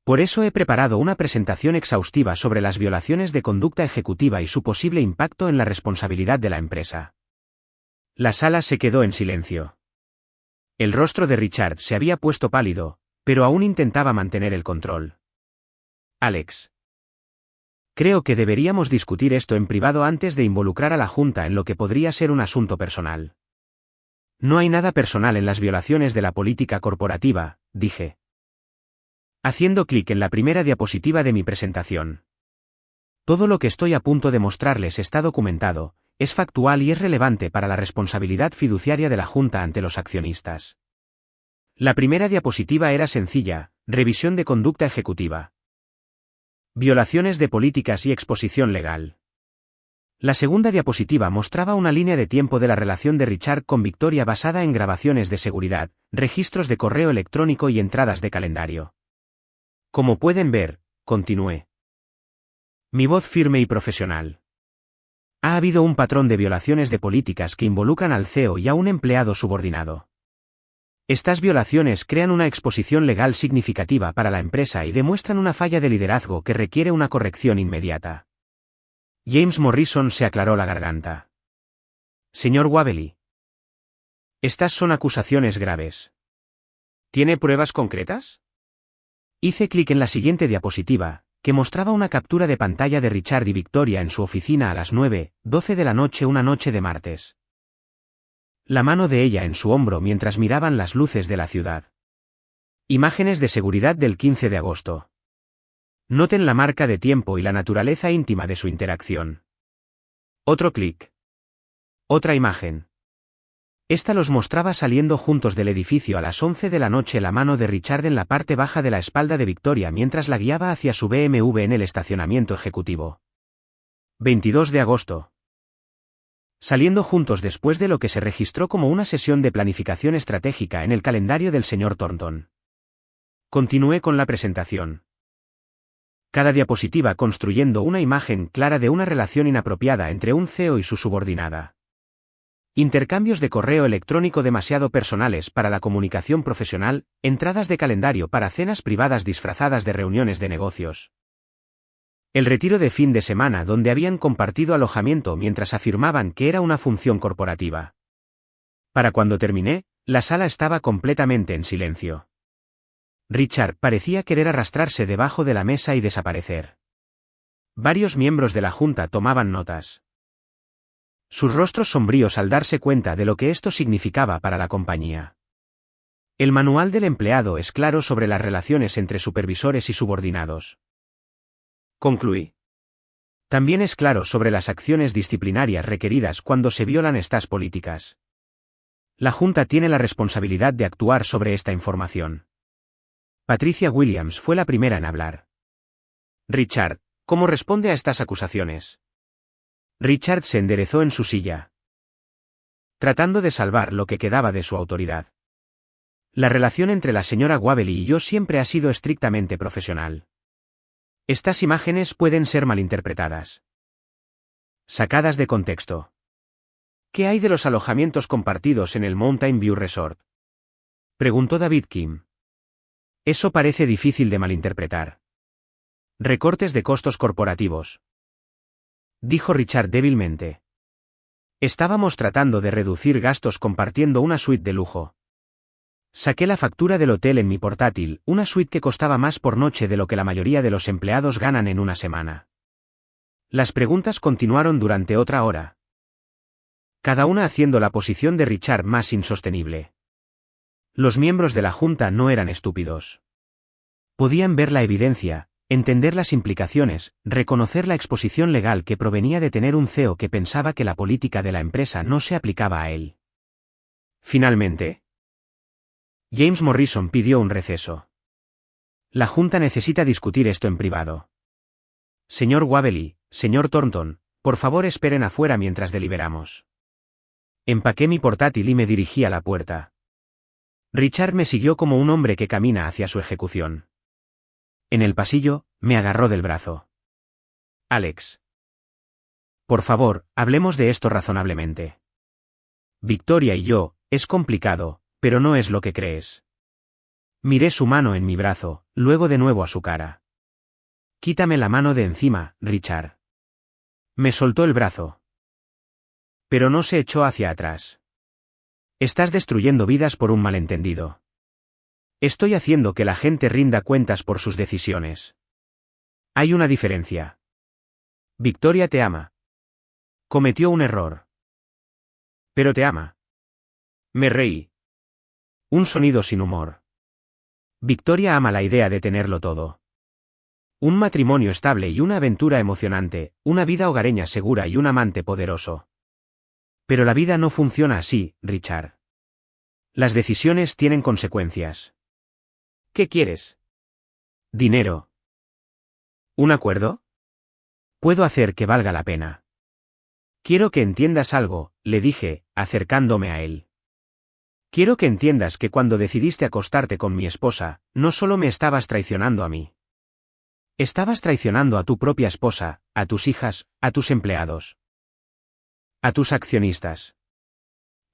Por eso he preparado una presentación exhaustiva sobre las violaciones de conducta ejecutiva y su posible impacto en la responsabilidad de la empresa. La sala se quedó en silencio. El rostro de Richard se había puesto pálido, pero aún intentaba mantener el control. Alex. Creo que deberíamos discutir esto en privado antes de involucrar a la Junta en lo que podría ser un asunto personal. No hay nada personal en las violaciones de la política corporativa, dije, haciendo clic en la primera diapositiva de mi presentación. Todo lo que estoy a punto de mostrarles está documentado, es factual y es relevante para la responsabilidad fiduciaria de la Junta ante los accionistas. La primera diapositiva era sencilla, revisión de conducta ejecutiva. Violaciones de políticas y exposición legal. La segunda diapositiva mostraba una línea de tiempo de la relación de Richard con Victoria basada en grabaciones de seguridad, registros de correo electrónico y entradas de calendario. Como pueden ver, continué. Mi voz firme y profesional. Ha habido un patrón de violaciones de políticas que involucran al CEO y a un empleado subordinado. Estas violaciones crean una exposición legal significativa para la empresa y demuestran una falla de liderazgo que requiere una corrección inmediata. James Morrison se aclaró la garganta. Señor Wabely. Estas son acusaciones graves. ¿Tiene pruebas concretas? Hice clic en la siguiente diapositiva, que mostraba una captura de pantalla de Richard y Victoria en su oficina a las 9:12 de la noche una noche de martes. La mano de ella en su hombro mientras miraban las luces de la ciudad. Imágenes de seguridad del 15 de agosto. Noten la marca de tiempo y la naturaleza íntima de su interacción. Otro clic. Otra imagen. Esta los mostraba saliendo juntos del edificio a las 11 de la noche, la mano de Richard en la parte baja de la espalda de Victoria mientras la guiaba hacia su BMW en el estacionamiento ejecutivo. 22 de agosto. Saliendo juntos después de lo que se registró como una sesión de planificación estratégica en el calendario del señor Thornton. Continué con la presentación. Cada diapositiva construyendo una imagen clara de una relación inapropiada entre un CEO y su subordinada. Intercambios de correo electrónico demasiado personales para la comunicación profesional, entradas de calendario para cenas privadas disfrazadas de reuniones de negocios. El retiro de fin de semana donde habían compartido alojamiento mientras afirmaban que era una función corporativa. Para cuando terminé, la sala estaba completamente en silencio. Richard parecía querer arrastrarse debajo de la mesa y desaparecer. Varios miembros de la junta tomaban notas. Sus rostros sombríos al darse cuenta de lo que esto significaba para la compañía. El manual del empleado es claro sobre las relaciones entre supervisores y subordinados. Concluí. También es claro sobre las acciones disciplinarias requeridas cuando se violan estas políticas. La Junta tiene la responsabilidad de actuar sobre esta información. Patricia Williams fue la primera en hablar. Richard, ¿cómo responde a estas acusaciones? Richard se enderezó en su silla, tratando de salvar lo que quedaba de su autoridad. La relación entre la señora Waverly y yo siempre ha sido estrictamente profesional. Estas imágenes pueden ser malinterpretadas. Sacadas de contexto. ¿Qué hay de los alojamientos compartidos en el Mountain View Resort? Preguntó David Kim. Eso parece difícil de malinterpretar. Recortes de costos corporativos. Dijo Richard débilmente. Estábamos tratando de reducir gastos compartiendo una suite de lujo. Saqué la factura del hotel en mi portátil, una suite que costaba más por noche de lo que la mayoría de los empleados ganan en una semana. Las preguntas continuaron durante otra hora. Cada una haciendo la posición de Richard más insostenible. Los miembros de la Junta no eran estúpidos. Podían ver la evidencia, entender las implicaciones, reconocer la exposición legal que provenía de tener un CEO que pensaba que la política de la empresa no se aplicaba a él. Finalmente, James Morrison pidió un receso. La Junta necesita discutir esto en privado. Señor Waverly, señor Thornton, por favor esperen afuera mientras deliberamos. Empaqué mi portátil y me dirigí a la puerta. Richard me siguió como un hombre que camina hacia su ejecución. En el pasillo, me agarró del brazo. Alex. Por favor, hablemos de esto razonablemente. Victoria y yo, es complicado, pero no es lo que crees. Miré su mano en mi brazo, luego de nuevo a su cara. Quítame la mano de encima, Richard. Me soltó el brazo. Pero no se echó hacia atrás. Estás destruyendo vidas por un malentendido. Estoy haciendo que la gente rinda cuentas por sus decisiones. Hay una diferencia. Victoria te ama. Cometió un error. Pero te ama. Me reí. Un sonido sin humor. Victoria ama la idea de tenerlo todo. Un matrimonio estable y una aventura emocionante, una vida hogareña segura y un amante poderoso. Pero la vida no funciona así, Richard. Las decisiones tienen consecuencias. ¿Qué quieres? Dinero. ¿Un acuerdo? Puedo hacer que valga la pena. Quiero que entiendas algo, le dije, acercándome a él. Quiero que entiendas que cuando decidiste acostarte con mi esposa, no solo me estabas traicionando a mí. Estabas traicionando a tu propia esposa, a tus hijas, a tus empleados. A tus accionistas.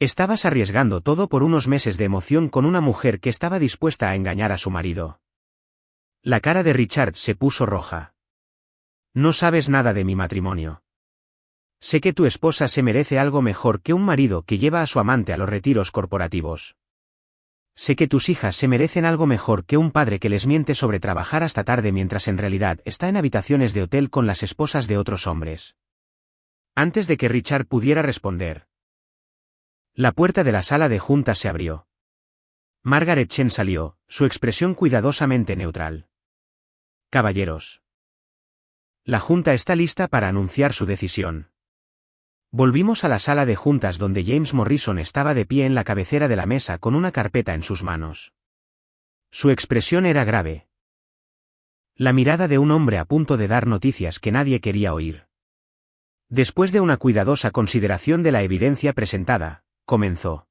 Estabas arriesgando todo por unos meses de emoción con una mujer que estaba dispuesta a engañar a su marido. La cara de Richard se puso roja. No sabes nada de mi matrimonio. Sé que tu esposa se merece algo mejor que un marido que lleva a su amante a los retiros corporativos. Sé que tus hijas se merecen algo mejor que un padre que les miente sobre trabajar hasta tarde mientras en realidad está en habitaciones de hotel con las esposas de otros hombres. Antes de que Richard pudiera responder, la puerta de la sala de juntas se abrió. Margaret Chen salió, su expresión cuidadosamente neutral. Caballeros. La junta está lista para anunciar su decisión. Volvimos a la sala de juntas donde James Morrison estaba de pie en la cabecera de la mesa con una carpeta en sus manos. Su expresión era grave. La mirada de un hombre a punto de dar noticias que nadie quería oír. Después de una cuidadosa consideración de la evidencia presentada, comenzó.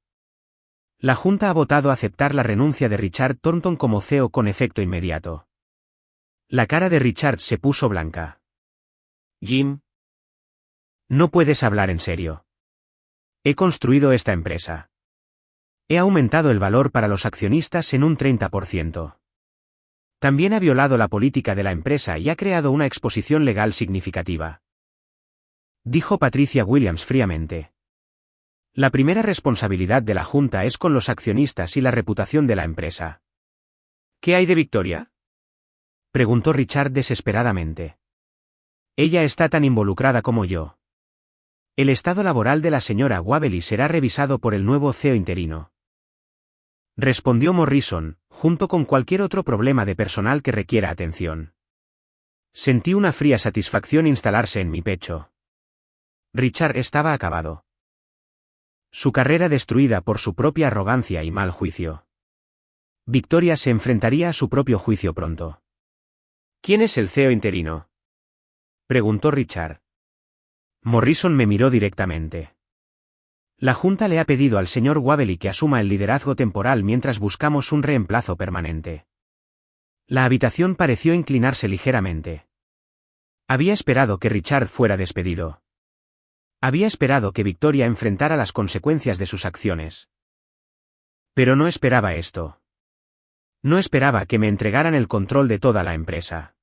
La Junta ha votado aceptar la renuncia de Richard Thornton como CEO con efecto inmediato. La cara de Richard se puso blanca. Jim. No puedes hablar en serio. He construido esta empresa. He aumentado el valor para los accionistas en un 30%. También ha violado la política de la empresa y ha creado una exposición legal significativa. Dijo Patricia Williams fríamente. La primera responsabilidad de la Junta es con los accionistas y la reputación de la empresa. ¿Qué hay de Victoria? Preguntó Richard desesperadamente. Ella está tan involucrada como yo. El estado laboral de la señora Waverly será revisado por el nuevo CEO interino. Respondió Morrison, junto con cualquier otro problema de personal que requiera atención. Sentí una fría satisfacción instalarse en mi pecho. Richard estaba acabado. Su carrera destruida por su propia arrogancia y mal juicio. Victoria se enfrentaría a su propio juicio pronto. ¿Quién es el CEO interino? Preguntó Richard. Morrison me miró directamente. La Junta le ha pedido al señor Waverly que asuma el liderazgo temporal mientras buscamos un reemplazo permanente. La habitación pareció inclinarse ligeramente. Había esperado que Richard fuera despedido. Había esperado que Victoria enfrentara las consecuencias de sus acciones. Pero no esperaba esto. No esperaba que me entregaran el control de toda la empresa.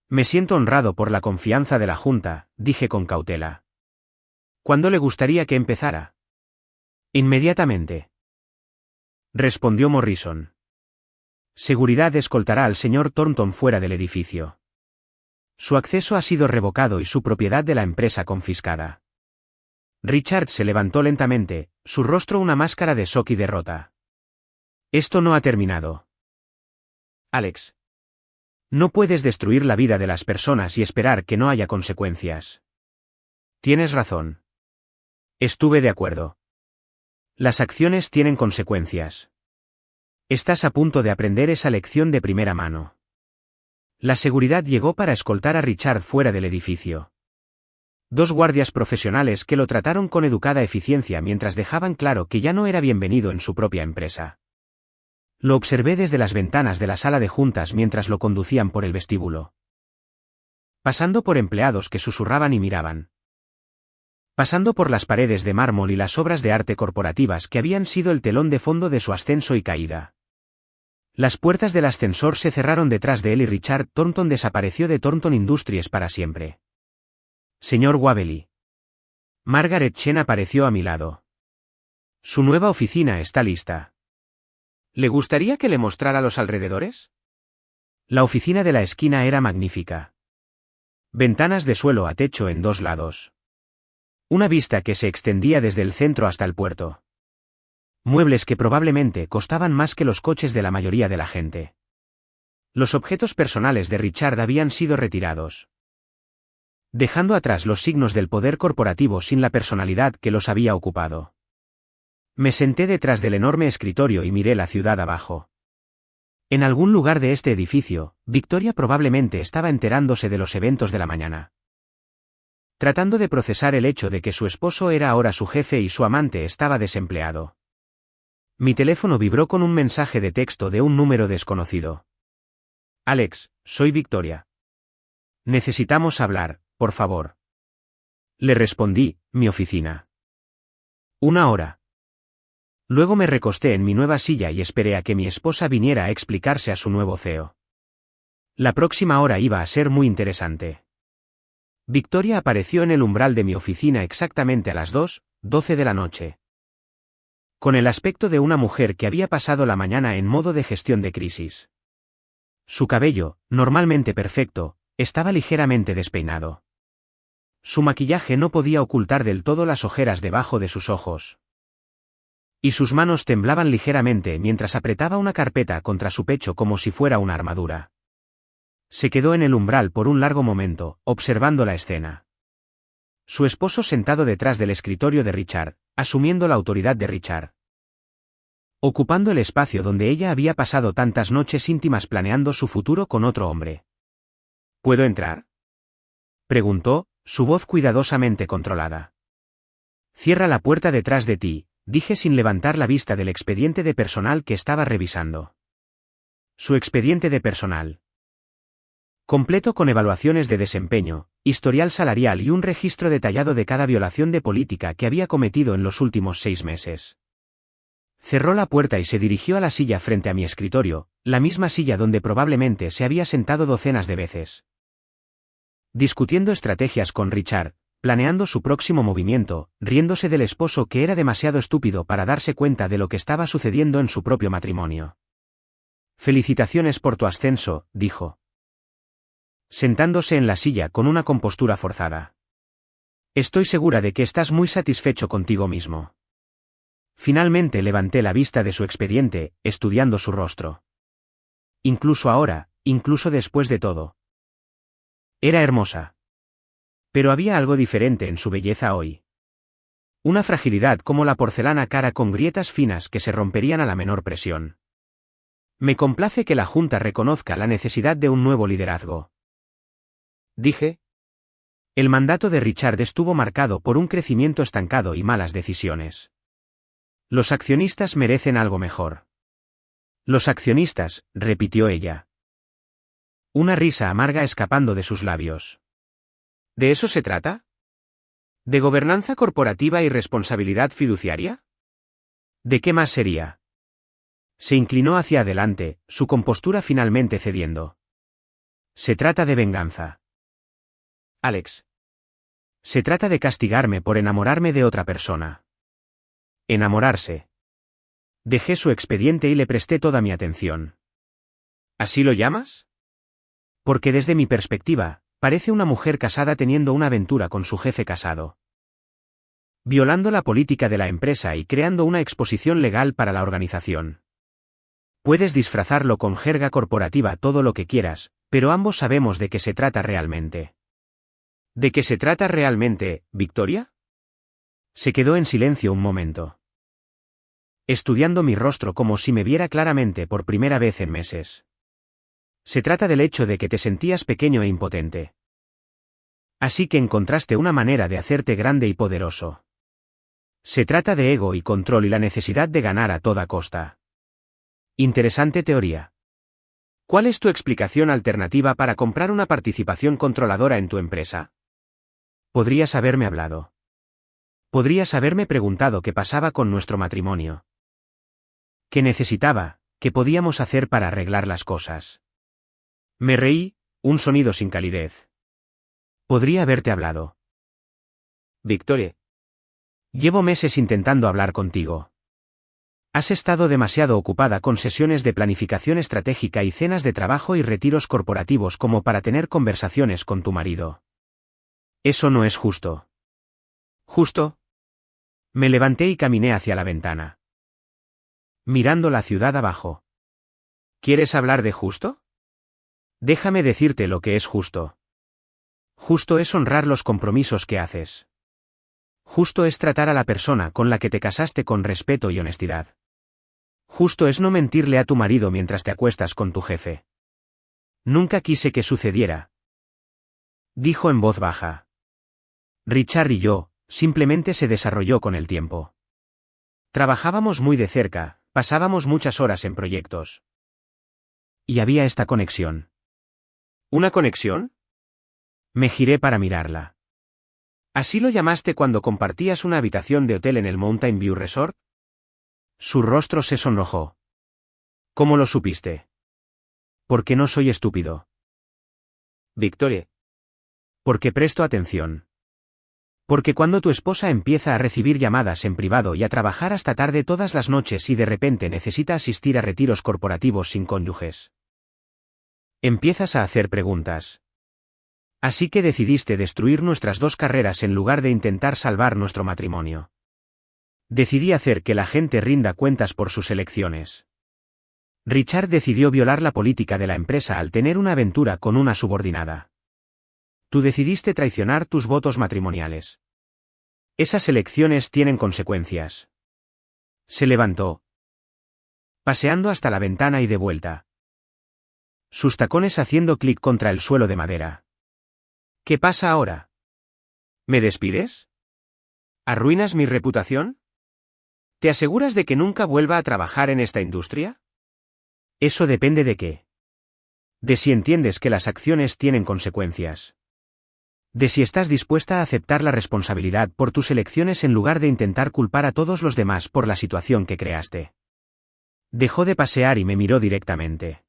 Me siento honrado por la confianza de la Junta, dije con cautela. ¿Cuándo le gustaría que empezara? Inmediatamente. Respondió Morrison. Seguridad escoltará al señor Thornton fuera del edificio. Su acceso ha sido revocado y su propiedad de la empresa confiscada. Richard se levantó lentamente, su rostro una máscara de shock y derrota. Esto no ha terminado. Alex. No puedes destruir la vida de las personas y esperar que no haya consecuencias. Tienes razón. Estuve de acuerdo. Las acciones tienen consecuencias. Estás a punto de aprender esa lección de primera mano. La seguridad llegó para escoltar a Richard fuera del edificio. 2 guardias profesionales que lo trataron con educada eficiencia mientras dejaban claro que ya no era bienvenido en su propia empresa. Lo observé desde las ventanas de la sala de juntas mientras lo conducían por el vestíbulo. Pasando por empleados que susurraban y miraban. Pasando por las paredes de mármol y las obras de arte corporativas que habían sido el telón de fondo de su ascenso y caída. Las puertas del ascensor se cerraron detrás de él y Richard Thornton desapareció de Thornton Industries para siempre. Señor Waverly. Margaret Chen apareció a mi lado. Su nueva oficina está lista. ¿Le gustaría que le mostrara los alrededores? La oficina de la esquina era magnífica. Ventanas de suelo a techo en 2 lados. Una vista que se extendía desde el centro hasta el puerto. Muebles que probablemente costaban más que los coches de la mayoría de la gente. Los objetos personales de Richard habían sido retirados, dejando atrás los signos del poder corporativo sin la personalidad que los había ocupado. Me senté detrás del enorme escritorio y miré la ciudad abajo. En algún lugar de este edificio, Victoria probablemente estaba enterándose de los eventos de la mañana. Tratando de procesar el hecho de que su esposo era ahora su jefe y su amante estaba desempleado. Mi teléfono vibró con un mensaje de texto de un número desconocido. Alex, soy Victoria. Necesitamos hablar, por favor. Le respondí, mi oficina. 1 hora. Luego me recosté en mi nueva silla y esperé a que mi esposa viniera a explicarse a su nuevo CEO. La próxima hora iba a ser muy interesante. Victoria apareció en el umbral de mi oficina exactamente a las 2:12 de la noche. Con el aspecto de una mujer que había pasado la mañana en modo de gestión de crisis. Su cabello, normalmente perfecto, estaba ligeramente despeinado. Su maquillaje no podía ocultar del todo las ojeras debajo de sus ojos. Y sus manos temblaban ligeramente mientras apretaba una carpeta contra su pecho como si fuera una armadura. Se quedó en el umbral por un largo momento, observando la escena. su esposo sentado detrás del escritorio de Richard, asumiendo la autoridad de Richard. Ocupando el espacio donde ella había pasado tantas noches íntimas planeando su futuro con otro hombre. ¿Puedo entrar?, preguntó, su voz cuidadosamente controlada. Cierra la puerta detrás de ti, dije sin levantar la vista del expediente de personal que estaba revisando. Su expediente de personal. Completo con evaluaciones de desempeño, historial salarial y un registro detallado de cada violación de política que había cometido en los últimos 6 meses. Cerró la puerta y se dirigió a la silla frente a mi escritorio, la misma silla donde probablemente se había sentado docenas de veces. Discutiendo estrategias con Richard, planeando su próximo movimiento, riéndose del esposo que era demasiado estúpido para darse cuenta de lo que estaba sucediendo en su propio matrimonio. «Felicitaciones por tu ascenso», dijo, sentándose en la silla con una compostura forzada. «Estoy segura de que estás muy satisfecho contigo mismo». Finalmente levanté la vista de su expediente, estudiando su rostro. Incluso ahora, incluso después de todo. Era hermosa. Pero había algo diferente en su belleza hoy. Una fragilidad como la porcelana cara con grietas finas que se romperían a la menor presión. Me complace que la Junta reconozca la necesidad de un nuevo liderazgo. Dije. El mandato de Richard estuvo marcado por un crecimiento estancado y malas decisiones. Los accionistas merecen algo mejor. Los accionistas, repitió ella. Una risa amarga escapando de sus labios. ¿De eso se trata? ¿De gobernanza corporativa y responsabilidad fiduciaria? ¿De qué más sería? Se inclinó hacia adelante, su compostura finalmente cediendo. Se trata de venganza. Alex. Se trata de castigarme por enamorarme de otra persona. Enamorarse. Dejé su expediente y le presté toda mi atención. ¿Así lo llamas? Porque desde mi perspectiva, parece una mujer casada teniendo una aventura con su jefe casado. Violando la política de la empresa y creando una exposición legal para la organización. Puedes disfrazarlo con jerga corporativa todo lo que quieras, pero ambos sabemos de qué se trata realmente. ¿De qué se trata realmente, Victoria? Se quedó en silencio un momento. Estudiando mi rostro como si me viera claramente por primera vez en meses. Se trata del hecho de que te sentías pequeño e impotente. Así que encontraste una manera de hacerte grande y poderoso. Se trata de ego y control y la necesidad de ganar a toda costa. Interesante teoría. ¿Cuál es tu explicación alternativa para comprar una participación controladora en tu empresa? Podrías haberme hablado. Podrías haberme preguntado qué pasaba con nuestro matrimonio. ¿Qué necesitaba? ¿Qué podíamos hacer para arreglar las cosas? Me reí, un sonido sin calidez. Podría haberte hablado. Victoria. Llevo meses intentando hablar contigo. Has estado demasiado ocupada con sesiones de planificación estratégica y cenas de trabajo y retiros corporativos como para tener conversaciones con tu marido. Eso no es justo. ¿Justo? Me levanté y caminé hacia la ventana. Mirando la ciudad abajo. ¿Quieres hablar de justo? Déjame decirte lo que es justo. Justo es honrar los compromisos que haces. Justo es tratar a la persona con la que te casaste con respeto y honestidad. Justo es no mentirle a tu marido mientras te acuestas con tu jefe. Nunca quise que sucediera. Dijo en voz baja. Richard y yo, simplemente se desarrolló con el tiempo. Trabajábamos muy de cerca, pasábamos muchas horas en proyectos. Y había esta conexión. ¿Una conexión? Me giré para mirarla. ¿Así lo llamaste cuando compartías una habitación de hotel en el Mountain View Resort? Su rostro se sonrojó. ¿Cómo lo supiste? Porque no soy estúpido. Victoria. Porque presto atención. Porque cuando tu esposa empieza a recibir llamadas en privado y a trabajar hasta tarde todas las noches y de repente necesita asistir a retiros corporativos sin cónyuges. Empiezas a hacer preguntas. Así que decidiste destruir nuestras 2 carreras en lugar de intentar salvar nuestro matrimonio. Decidí hacer que la gente rinda cuentas por sus elecciones. Richard decidió violar la política de la empresa al tener una aventura con una subordinada. Tú decidiste traicionar tus votos matrimoniales. Esas elecciones tienen consecuencias. Se levantó, paseando hasta la ventana y de vuelta. Sus tacones haciendo clic contra el suelo de madera. ¿Qué pasa ahora? ¿Me despides? ¿Arruinas mi reputación? ¿Te aseguras de que nunca vuelva a trabajar en esta industria? Eso depende de qué. De si entiendes que las acciones tienen consecuencias. De si estás dispuesta a aceptar la responsabilidad por tus elecciones en lugar de intentar culpar a todos los demás por la situación que creaste. Dejó de pasear y me miró directamente.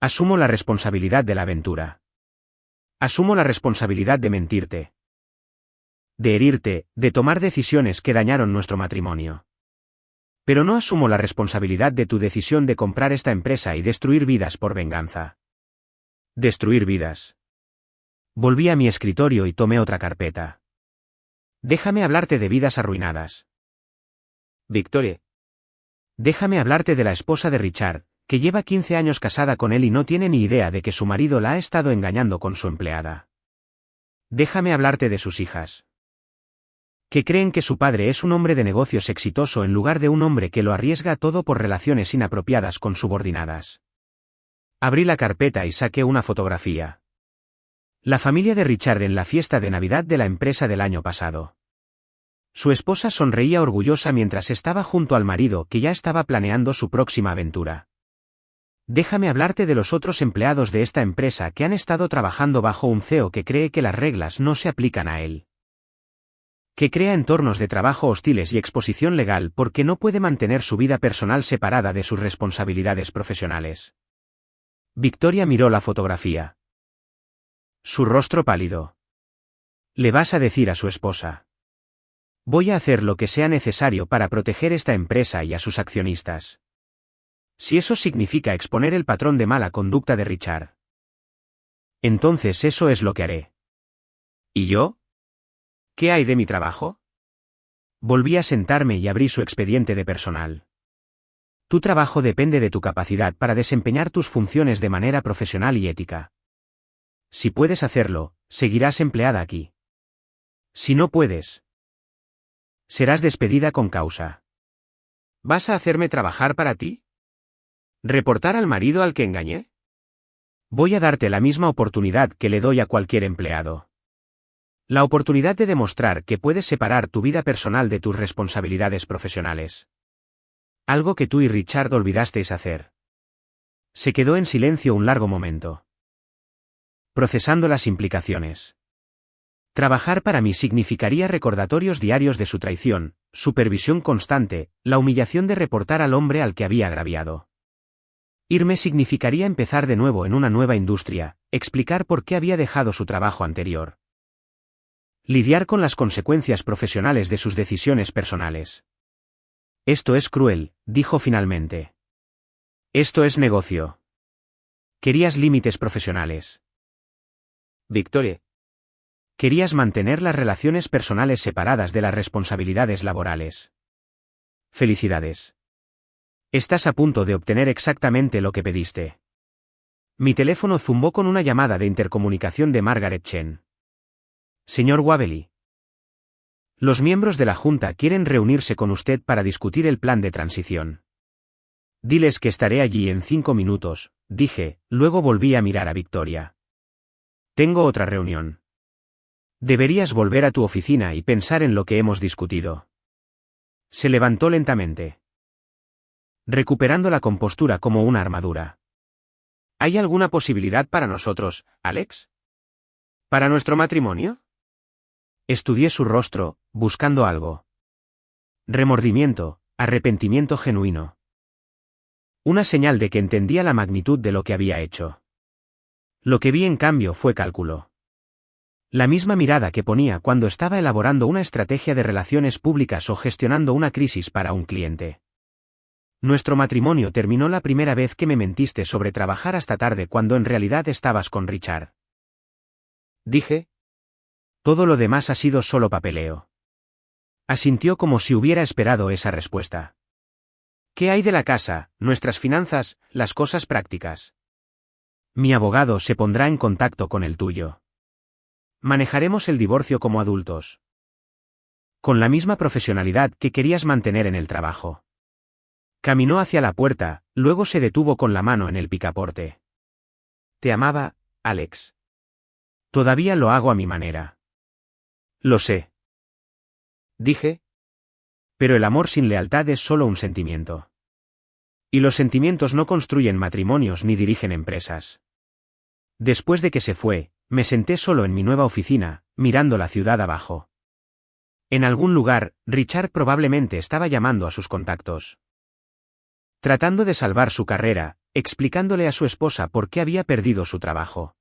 Asumo la responsabilidad de la aventura. Asumo la responsabilidad de mentirte. De herirte, de tomar decisiones que dañaron nuestro matrimonio. Pero no asumo la responsabilidad de tu decisión de comprar esta empresa y destruir vidas por venganza. Destruir vidas. Volví a mi escritorio y tomé otra carpeta. Déjame hablarte de vidas arruinadas. Victoria. Déjame hablarte de la esposa de Richard, que lleva 15 años casada con él y no tiene ni idea de que su marido la ha estado engañando con su empleada. Déjame hablarte de sus hijas. Que creen que su padre es un hombre de negocios exitoso en lugar de un hombre que lo arriesga todo por relaciones inapropiadas con subordinadas. Abrí la carpeta y saqué una fotografía. La familia de Richard en la fiesta de Navidad de la empresa del año pasado. Su esposa sonreía orgullosa mientras estaba junto al marido que ya estaba planeando su próxima aventura. Déjame hablarte de los otros empleados de esta empresa que han estado trabajando bajo un CEO que cree que las reglas no se aplican a él. Que crea entornos de trabajo hostiles y exposición legal porque no puede mantener su vida personal separada de sus responsabilidades profesionales. Victoria miró la fotografía. Su rostro pálido. Le vas a decir a su esposa. Voy a hacer lo que sea necesario para proteger esta empresa y a sus accionistas. Si eso significa exponer el patrón de mala conducta de Richard. Entonces eso es lo que haré. ¿Y yo? ¿Qué hay de mi trabajo? Volví a sentarme y abrí su expediente de personal. Tu trabajo depende de tu capacidad para desempeñar tus funciones de manera profesional y ética. Si puedes hacerlo, seguirás empleada aquí. Si no puedes, serás despedida con causa. ¿Vas a hacerme trabajar para ti? ¿Reportar al marido al que engañé? Voy a darte la misma oportunidad que le doy a cualquier empleado. La oportunidad de demostrar que puedes separar tu vida personal de tus responsabilidades profesionales. Algo que tú y Richard olvidasteis hacer. Se quedó en silencio un largo momento. Procesando las implicaciones. Trabajar para mí significaría recordatorios diarios de su traición, supervisión constante, la humillación de reportar al hombre al que había agraviado. Irme significaría empezar de nuevo en una nueva industria, explicar por qué había dejado su trabajo anterior. Lidiar con las consecuencias profesionales de sus decisiones personales. Esto es cruel, dijo finalmente. Esto es negocio. Querías límites profesionales. Victoria. Querías mantener las relaciones personales separadas de las responsabilidades laborales. Felicidades. Estás a punto de obtener exactamente lo que pediste. Mi teléfono zumbó con una llamada de intercomunicación de Margaret Chen. Señor Wabely. Los miembros de la Junta quieren reunirse con usted para discutir el plan de transición. Diles que estaré allí en 5 minutos, dije, luego volví a mirar a Victoria. Tengo otra reunión. Deberías volver a tu oficina y pensar en lo que hemos discutido. Se levantó lentamente, recuperando la compostura como una armadura. ¿Hay alguna posibilidad para nosotros, Alex? ¿Para nuestro matrimonio? Estudié su rostro, buscando algo. Remordimiento, arrepentimiento genuino. Una señal de que entendía la magnitud de lo que había hecho. Lo que vi en cambio fue cálculo. La misma mirada que ponía cuando estaba elaborando una estrategia de relaciones públicas o gestionando una crisis para un cliente. Nuestro matrimonio terminó la primera vez que me mentiste sobre trabajar hasta tarde cuando en realidad estabas con Richard. Dije. Todo lo demás ha sido solo papeleo. Asintió como si hubiera esperado esa respuesta. ¿Qué hay de la casa, nuestras finanzas, las cosas prácticas? Mi abogado se pondrá en contacto con el tuyo. Manejaremos el divorcio como adultos. Con la misma profesionalidad que querías mantener en el trabajo. Caminó hacia la puerta, luego se detuvo con la mano en el picaporte. Te amaba, Alex. Todavía lo hago a mi manera. Lo sé. Dije. Pero el amor sin lealtad es solo un sentimiento. Y los sentimientos no construyen matrimonios ni dirigen empresas. Después de que se fue, me senté solo en mi nueva oficina, mirando la ciudad abajo. En algún lugar, Richard probablemente estaba llamando a sus contactos. Tratando de salvar su carrera, explicándole a su esposa por qué había perdido su trabajo.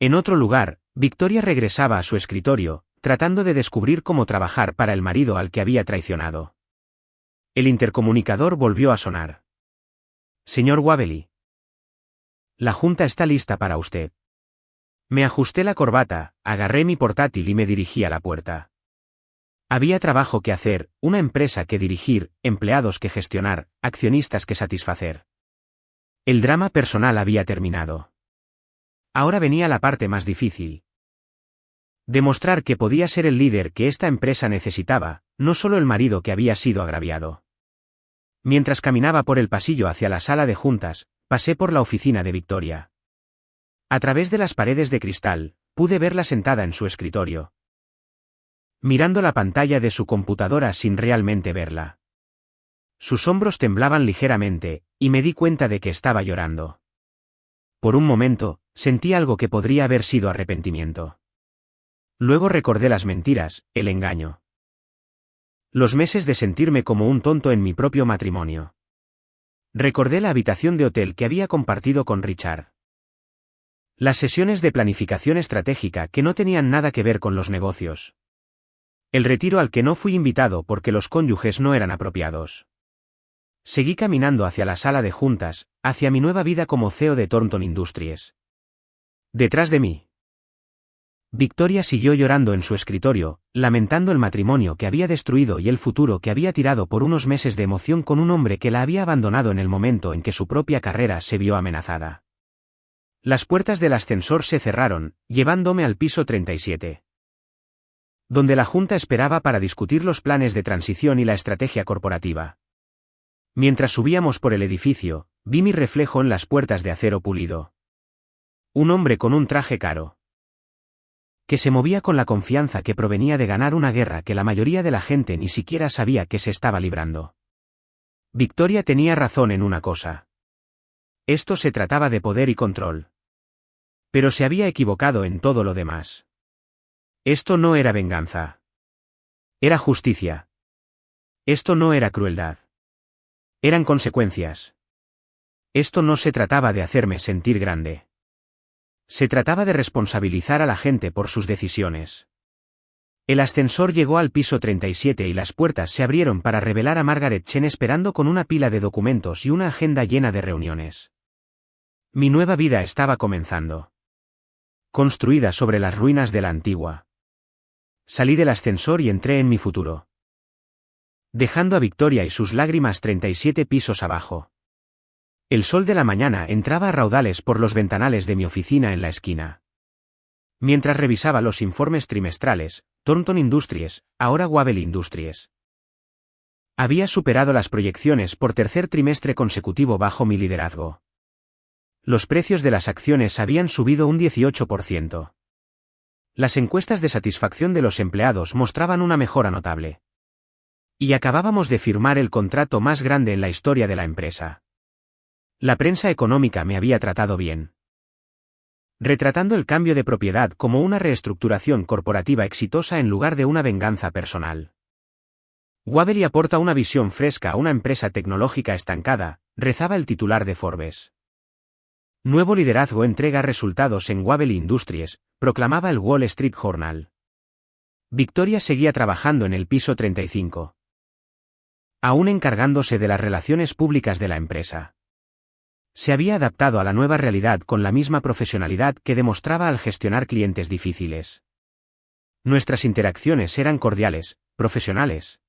En otro lugar, Victoria regresaba a su escritorio, tratando de descubrir cómo trabajar para el marido al que había traicionado. El intercomunicador volvió a sonar. Señor Wavely. La junta está lista para usted. Me ajusté la corbata, agarré mi portátil y me dirigí a la puerta. Había trabajo que hacer, una empresa que dirigir, empleados que gestionar, accionistas que satisfacer. El drama personal había terminado. Ahora venía la parte más difícil. Demostrar que podía ser el líder que esta empresa necesitaba, no solo el marido que había sido agraviado. Mientras caminaba por el pasillo hacia la sala de juntas, pasé por la oficina de Victoria. A través de las paredes de cristal, pude verla sentada en su escritorio. Mirando la pantalla de su computadora sin realmente verla. Sus hombros temblaban ligeramente, y me di cuenta de que estaba llorando. Por un momento, sentí algo que podría haber sido arrepentimiento. Luego recordé las mentiras, el engaño. Los meses de sentirme como un tonto en mi propio matrimonio. Recordé la habitación de hotel que había compartido con Richard. Las sesiones de planificación estratégica que no tenían nada que ver con los negocios. El retiro al que no fui invitado porque los cónyuges no eran apropiados. Seguí caminando hacia la sala de juntas, hacia mi nueva vida como CEO de Thornton Industries. Detrás de mí. Victoria siguió llorando en su escritorio, lamentando el matrimonio que había destruido y el futuro que había tirado por unos meses de emoción con un hombre que la había abandonado en el momento en que su propia carrera se vio amenazada. Las puertas del ascensor se cerraron, llevándome al piso 37. Donde la junta esperaba para discutir los planes de transición y la estrategia corporativa. Mientras subíamos por el edificio, vi mi reflejo en las puertas de acero pulido. Un hombre con un traje caro. Que se movía con la confianza que provenía de ganar una guerra que la mayoría de la gente ni siquiera sabía que se estaba librando. Victoria tenía razón en una cosa. Esto se trataba de poder y control. Pero se había equivocado en todo lo demás. Esto no era venganza. Era justicia. Esto no era crueldad. Eran consecuencias. Esto no se trataba de hacerme sentir grande. Se trataba de responsabilizar a la gente por sus decisiones. El ascensor llegó al piso 37 y las puertas se abrieron para revelar a Margaret Chen esperando con una pila de documentos y una agenda llena de reuniones. Mi nueva vida estaba comenzando. Construida sobre las ruinas de la antigua. Salí del ascensor y entré en mi futuro. Dejando a Victoria y sus lágrimas 37 pisos abajo. El sol de la mañana entraba a raudales por los ventanales de mi oficina en la esquina. Mientras revisaba los informes trimestrales, Thornton Industries, ahora Wavely Industries. Había superado las proyecciones por tercer trimestre consecutivo bajo mi liderazgo. Los precios de las acciones habían subido un 18%. Las encuestas de satisfacción de los empleados mostraban una mejora notable. Y acabábamos de firmar el contrato más grande en la historia de la empresa. La prensa económica me había tratado bien. Retratando el cambio de propiedad como una reestructuración corporativa exitosa en lugar de una venganza personal. Wavely aporta una visión fresca a una empresa tecnológica estancada, rezaba el titular de Forbes. Nuevo liderazgo entrega resultados en Wavely Industries, proclamaba el Wall Street Journal. Victoria seguía trabajando en el piso 35. Aún encargándose de las relaciones públicas de la empresa. Se había adaptado a la nueva realidad con la misma profesionalidad que demostraba al gestionar clientes difíciles. Nuestras interacciones eran cordiales, profesionales.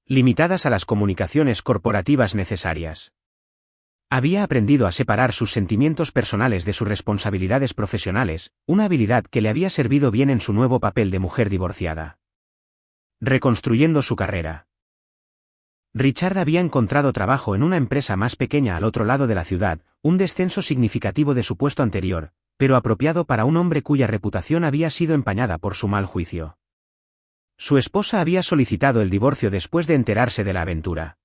Limitadas a las comunicaciones corporativas necesarias. Había aprendido a separar sus sentimientos personales de sus responsabilidades profesionales, una habilidad que le había servido bien en su nuevo papel de mujer divorciada. Reconstruyendo su carrera. Richard había encontrado trabajo en una empresa más pequeña al otro lado de la ciudad, un descenso significativo de su puesto anterior, pero apropiado para un hombre cuya reputación había sido empañada por su mal juicio. Su esposa había solicitado el divorcio después de enterarse de la aventura,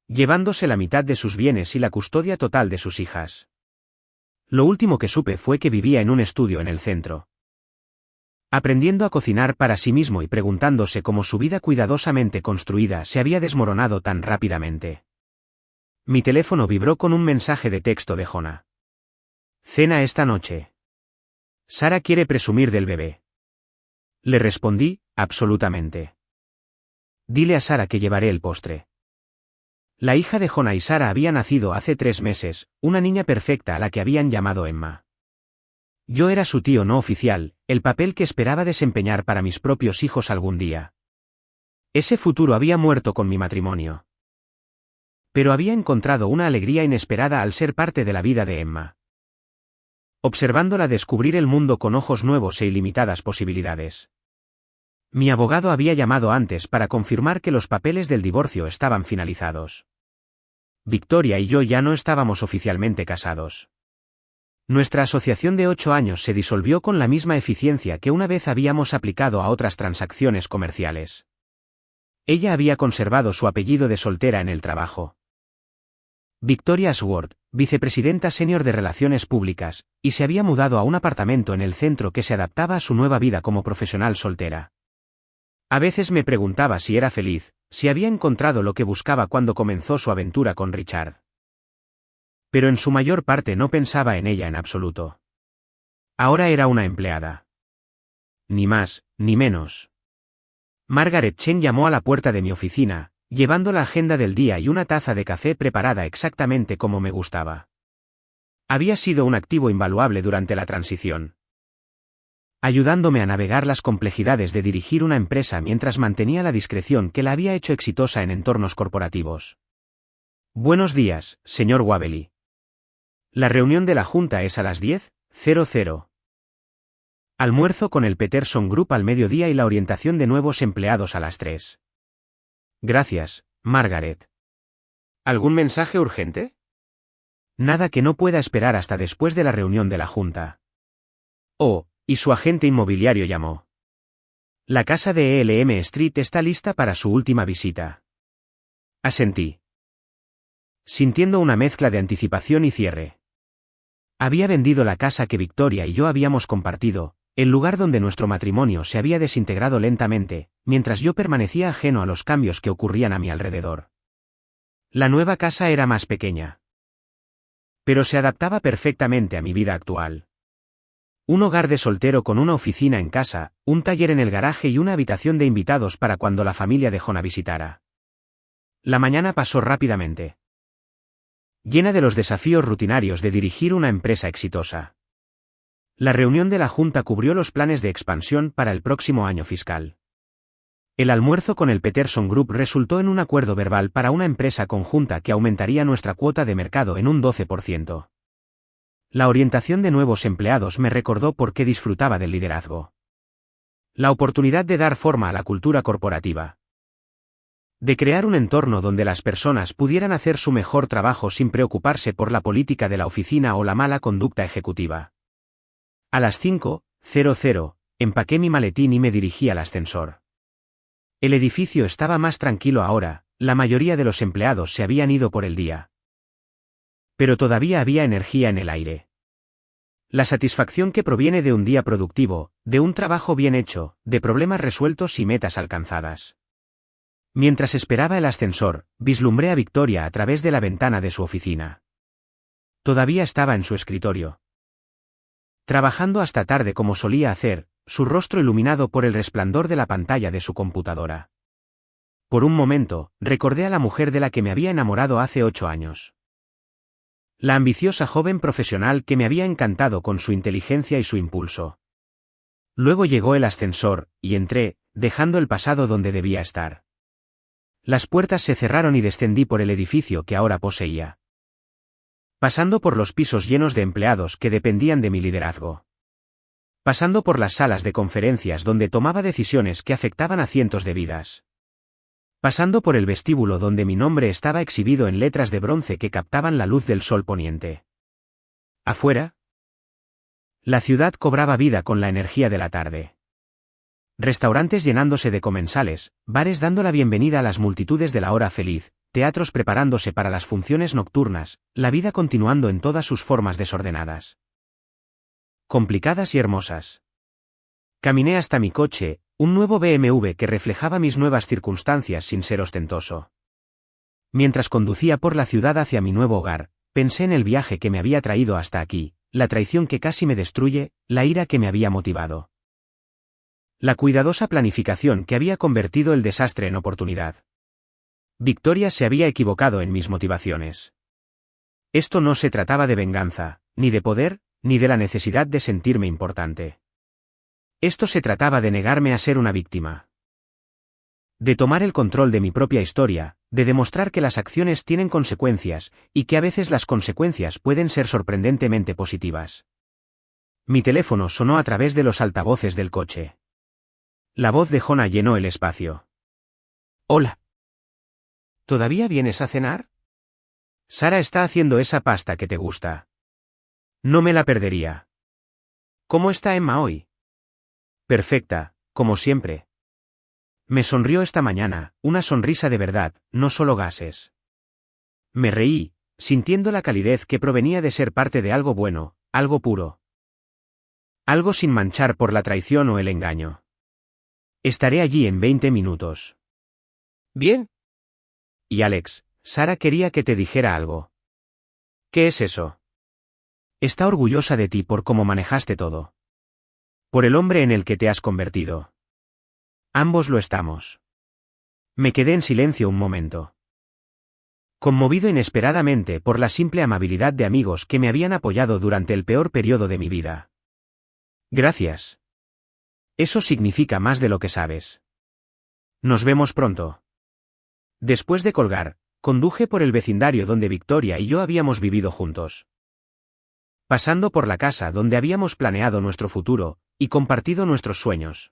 llevándose la mitad de sus bienes y la custodia total de sus hijas. Lo último que supe fue que vivía en un estudio en el centro, aprendiendo a cocinar para sí mismo y preguntándose cómo su vida cuidadosamente construida se había desmoronado tan rápidamente. Mi teléfono vibró con un mensaje de texto de Jonah. Cena esta noche. Sara quiere presumir del bebé. Le respondí, absolutamente. Dile a Sara que llevaré el postre. La hija de Jonah y Sara había nacido hace 3 meses, una niña perfecta a la que habían llamado Emma. Yo era su tío no oficial, el papel que esperaba desempeñar para mis propios hijos algún día. Ese futuro había muerto con mi matrimonio. Pero había encontrado una alegría inesperada al ser parte de la vida de Emma, observándola descubrir el mundo con ojos nuevos e ilimitadas posibilidades. Mi abogado había llamado antes para confirmar que los papeles del divorcio estaban finalizados. Victoria y yo ya no estábamos oficialmente casados. Nuestra asociación de 8 años se disolvió con la misma eficiencia que una vez habíamos aplicado a otras transacciones comerciales. Ella había conservado su apellido de soltera en el trabajo. Victoria Ashworth, vicepresidenta senior de Relaciones Públicas, y se había mudado a un apartamento en el centro que se adaptaba a su nueva vida como profesional soltera. A veces me preguntaba si era feliz, si había encontrado lo que buscaba cuando comenzó su aventura con Richard. Pero en su mayor parte no pensaba en ella en absoluto. Ahora era una empleada. Ni más, ni menos. Margaret Chen llamó a la puerta de mi oficina, llevando la agenda del día y una taza de café preparada exactamente como me gustaba. Había sido un activo invaluable durante la transición, ayudándome a navegar las complejidades de dirigir una empresa mientras mantenía la discreción que la había hecho exitosa en entornos corporativos. Buenos días, señor Wabely. La reunión de la junta es a las 10:00. Almuerzo con el Peterson Group al mediodía y la orientación de nuevos empleados a las 3. Gracias, Margaret. ¿Algún mensaje urgente? Nada que no pueda esperar hasta después de la reunión de la junta. Oh, y su agente inmobiliario llamó. La casa de ELM Street está lista para su última visita. Asentí, sintiendo una mezcla de anticipación y cierre. Había vendido la casa que Victoria y yo habíamos compartido, el lugar donde nuestro matrimonio se había desintegrado lentamente, mientras yo permanecía ajeno a los cambios que ocurrían a mi alrededor. La nueva casa era más pequeña, pero se adaptaba perfectamente a mi vida actual. Un hogar de soltero con una oficina en casa, un taller en el garaje y una habitación de invitados para cuando la familia de Jonah visitara. La mañana pasó rápidamente, llena de los desafíos rutinarios de dirigir una empresa exitosa. La reunión de la junta cubrió los planes de expansión para el próximo año fiscal. El almuerzo con el Peterson Group resultó en un acuerdo verbal para una empresa conjunta que aumentaría nuestra cuota de mercado en un 12%. La orientación de nuevos empleados me recordó por qué disfrutaba del liderazgo. La oportunidad de dar forma a la cultura corporativa, de crear un entorno donde las personas pudieran hacer su mejor trabajo sin preocuparse por la política de la oficina o la mala conducta ejecutiva. A las 5:00, empaqué mi maletín y me dirigí al ascensor. El edificio estaba más tranquilo ahora, la mayoría de los empleados se habían ido por el día. Pero todavía había energía en el aire. La satisfacción que proviene de un día productivo, de un trabajo bien hecho, de problemas resueltos y metas alcanzadas. Mientras esperaba el ascensor, vislumbré a Victoria a través de la ventana de su oficina. Todavía estaba en su escritorio, trabajando hasta tarde como solía hacer, su rostro iluminado por el resplandor de la pantalla de su computadora. Por un momento, recordé a la mujer de la que me había enamorado hace 8 años. La ambiciosa joven profesional que me había encantado con su inteligencia y su impulso. Luego llegó el ascensor, y entré, dejando el pasado donde debía estar. Las puertas se cerraron y descendí por el edificio que ahora poseía. Pasando por los pisos llenos de empleados que dependían de mi liderazgo. Pasando por las salas de conferencias donde tomaba decisiones que afectaban a cientos de vidas. Pasando por el vestíbulo donde mi nombre estaba exhibido en letras de bronce que captaban la luz del sol poniente. Afuera, la ciudad cobraba vida con la energía de la tarde. Restaurantes llenándose de comensales, bares dando la bienvenida a las multitudes de la hora feliz, teatros preparándose para las funciones nocturnas, la vida continuando en todas sus formas desordenadas. Complicadas y hermosas. Caminé hasta mi coche, un nuevo BMW que reflejaba mis nuevas circunstancias sin ser ostentoso. Mientras conducía por la ciudad hacia mi nuevo hogar, pensé en el viaje que me había traído hasta aquí, la traición que casi me destruye, la ira que me había motivado. La cuidadosa planificación que había convertido el desastre en oportunidad. Victoria se había equivocado en mis motivaciones. Esto no se trataba de venganza, ni de poder, ni de la necesidad de sentirme importante. Esto se trataba de negarme a ser una víctima. De tomar el control de mi propia historia, de demostrar que las acciones tienen consecuencias, y que a veces las consecuencias pueden ser sorprendentemente positivas. Mi teléfono sonó a través de los altavoces del coche. La voz de Jonah llenó el espacio. Hola. ¿Todavía vienes a cenar? Sara está haciendo esa pasta que te gusta. No me la perdería. ¿Cómo está Emma hoy? Perfecta, como siempre. Me sonrió esta mañana, una sonrisa de verdad, no solo gases. Me reí, sintiendo la calidez que provenía de ser parte de algo bueno, algo puro. Algo sin manchar por la traición o el engaño. Estaré allí en 20 minutos. Bien. Y Alex, Sara quería que te dijera algo. ¿Qué es eso? Está orgullosa de ti por cómo manejaste todo. Por el hombre en el que te has convertido. Ambos lo estamos. Me quedé en silencio un momento. Conmovido inesperadamente por la simple amabilidad de amigos que me habían apoyado durante el peor periodo de mi vida. Gracias. Eso significa más de lo que sabes. Nos vemos pronto. Después de colgar, conduje por el vecindario donde Victoria y yo habíamos vivido juntos. Pasando por la casa donde habíamos planeado nuestro futuro, y compartido nuestros sueños.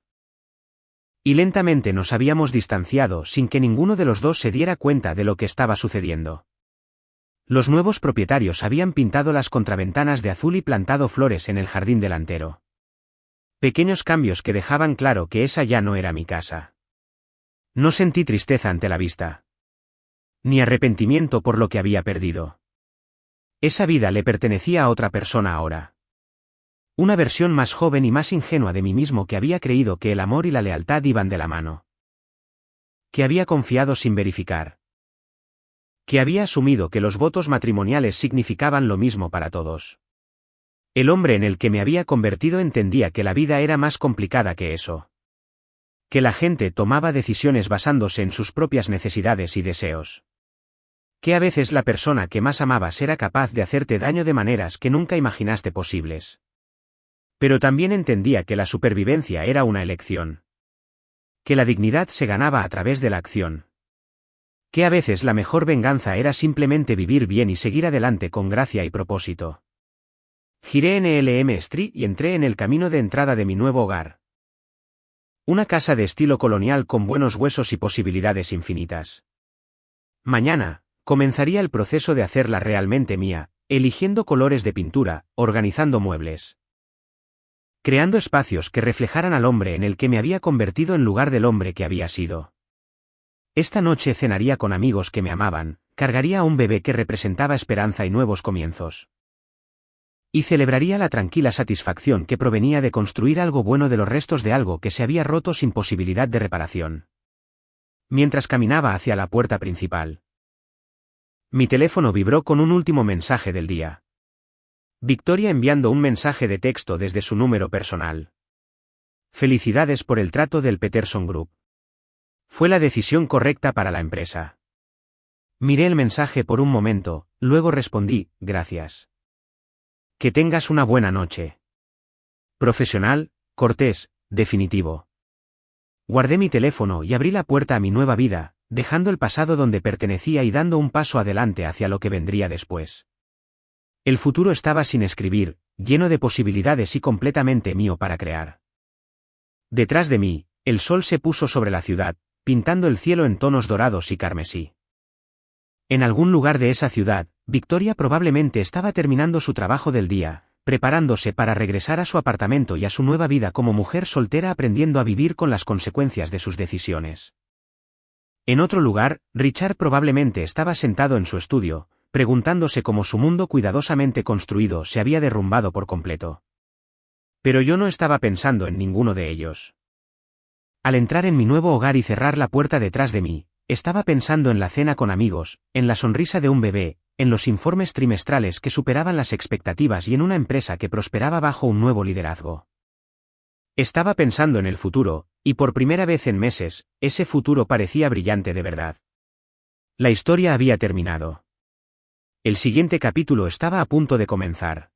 Y lentamente nos habíamos distanciado sin que ninguno de los dos se diera cuenta de lo que estaba sucediendo. Los nuevos propietarios habían pintado las contraventanas de azul y plantado flores en el jardín delantero. Pequeños cambios que dejaban claro que esa ya no era mi casa. No sentí tristeza ante la vista. Ni arrepentimiento por lo que había perdido. Esa vida le pertenecía a otra persona ahora. Una versión más joven y más ingenua de mí mismo que había creído que el amor y la lealtad iban de la mano. Que había confiado sin verificar. Que había asumido que los votos matrimoniales significaban lo mismo para todos. El hombre en el que me había convertido entendía que la vida era más complicada que eso. Que la gente tomaba decisiones basándose en sus propias necesidades y deseos. Que a veces la persona que más amabas era capaz de hacerte daño de maneras que nunca imaginaste posibles. Pero también entendía que la supervivencia era una elección. Que la dignidad se ganaba a través de la acción. Que a veces la mejor venganza era simplemente vivir bien y seguir adelante con gracia y propósito. Giré en Elm Street y entré en el camino de entrada de mi nuevo hogar. Una casa de estilo colonial con buenos huesos y posibilidades infinitas. Mañana, comenzaría el proceso de hacerla realmente mía, eligiendo colores de pintura, organizando muebles. Creando espacios que reflejaran al hombre en el que me había convertido en lugar del hombre que había sido. Esta noche cenaría con amigos que me amaban, cargaría a un bebé que representaba esperanza y nuevos comienzos. Y celebraría la tranquila satisfacción que provenía de construir algo bueno de los restos de algo que se había roto sin posibilidad de reparación. Mientras caminaba hacia la puerta principal. Mi teléfono vibró con un último mensaje del día. Victoria enviando un mensaje de texto desde su número personal. Felicidades por el trato del Peterson Group. Fue la decisión correcta para la empresa. Miré el mensaje por un momento, luego respondí, gracias. Que tengas una buena noche. Profesional, cortés, definitivo. Guardé mi teléfono y abrí la puerta a mi nueva vida, dejando el pasado donde pertenecía y dando un paso adelante hacia lo que vendría después. El futuro estaba sin escribir, lleno de posibilidades y completamente mío para crear. Detrás de mí, el sol se puso sobre la ciudad, pintando el cielo en tonos dorados y carmesí. En algún lugar de esa ciudad, Victoria probablemente estaba terminando su trabajo del día, preparándose para regresar a su apartamento y a su nueva vida como mujer soltera, aprendiendo a vivir con las consecuencias de sus decisiones. En otro lugar, Richard probablemente estaba sentado en su estudio, preguntándose cómo su mundo cuidadosamente construido se había derrumbado por completo. Pero yo no estaba pensando en ninguno de ellos. Al entrar en mi nuevo hogar y cerrar la puerta detrás de mí, estaba pensando en la cena con amigos, en la sonrisa de un bebé, en los informes trimestrales que superaban las expectativas y en una empresa que prosperaba bajo un nuevo liderazgo. Estaba pensando en el futuro, y por primera vez en meses, ese futuro parecía brillante de verdad. La historia había terminado. El siguiente capítulo estaba a punto de comenzar.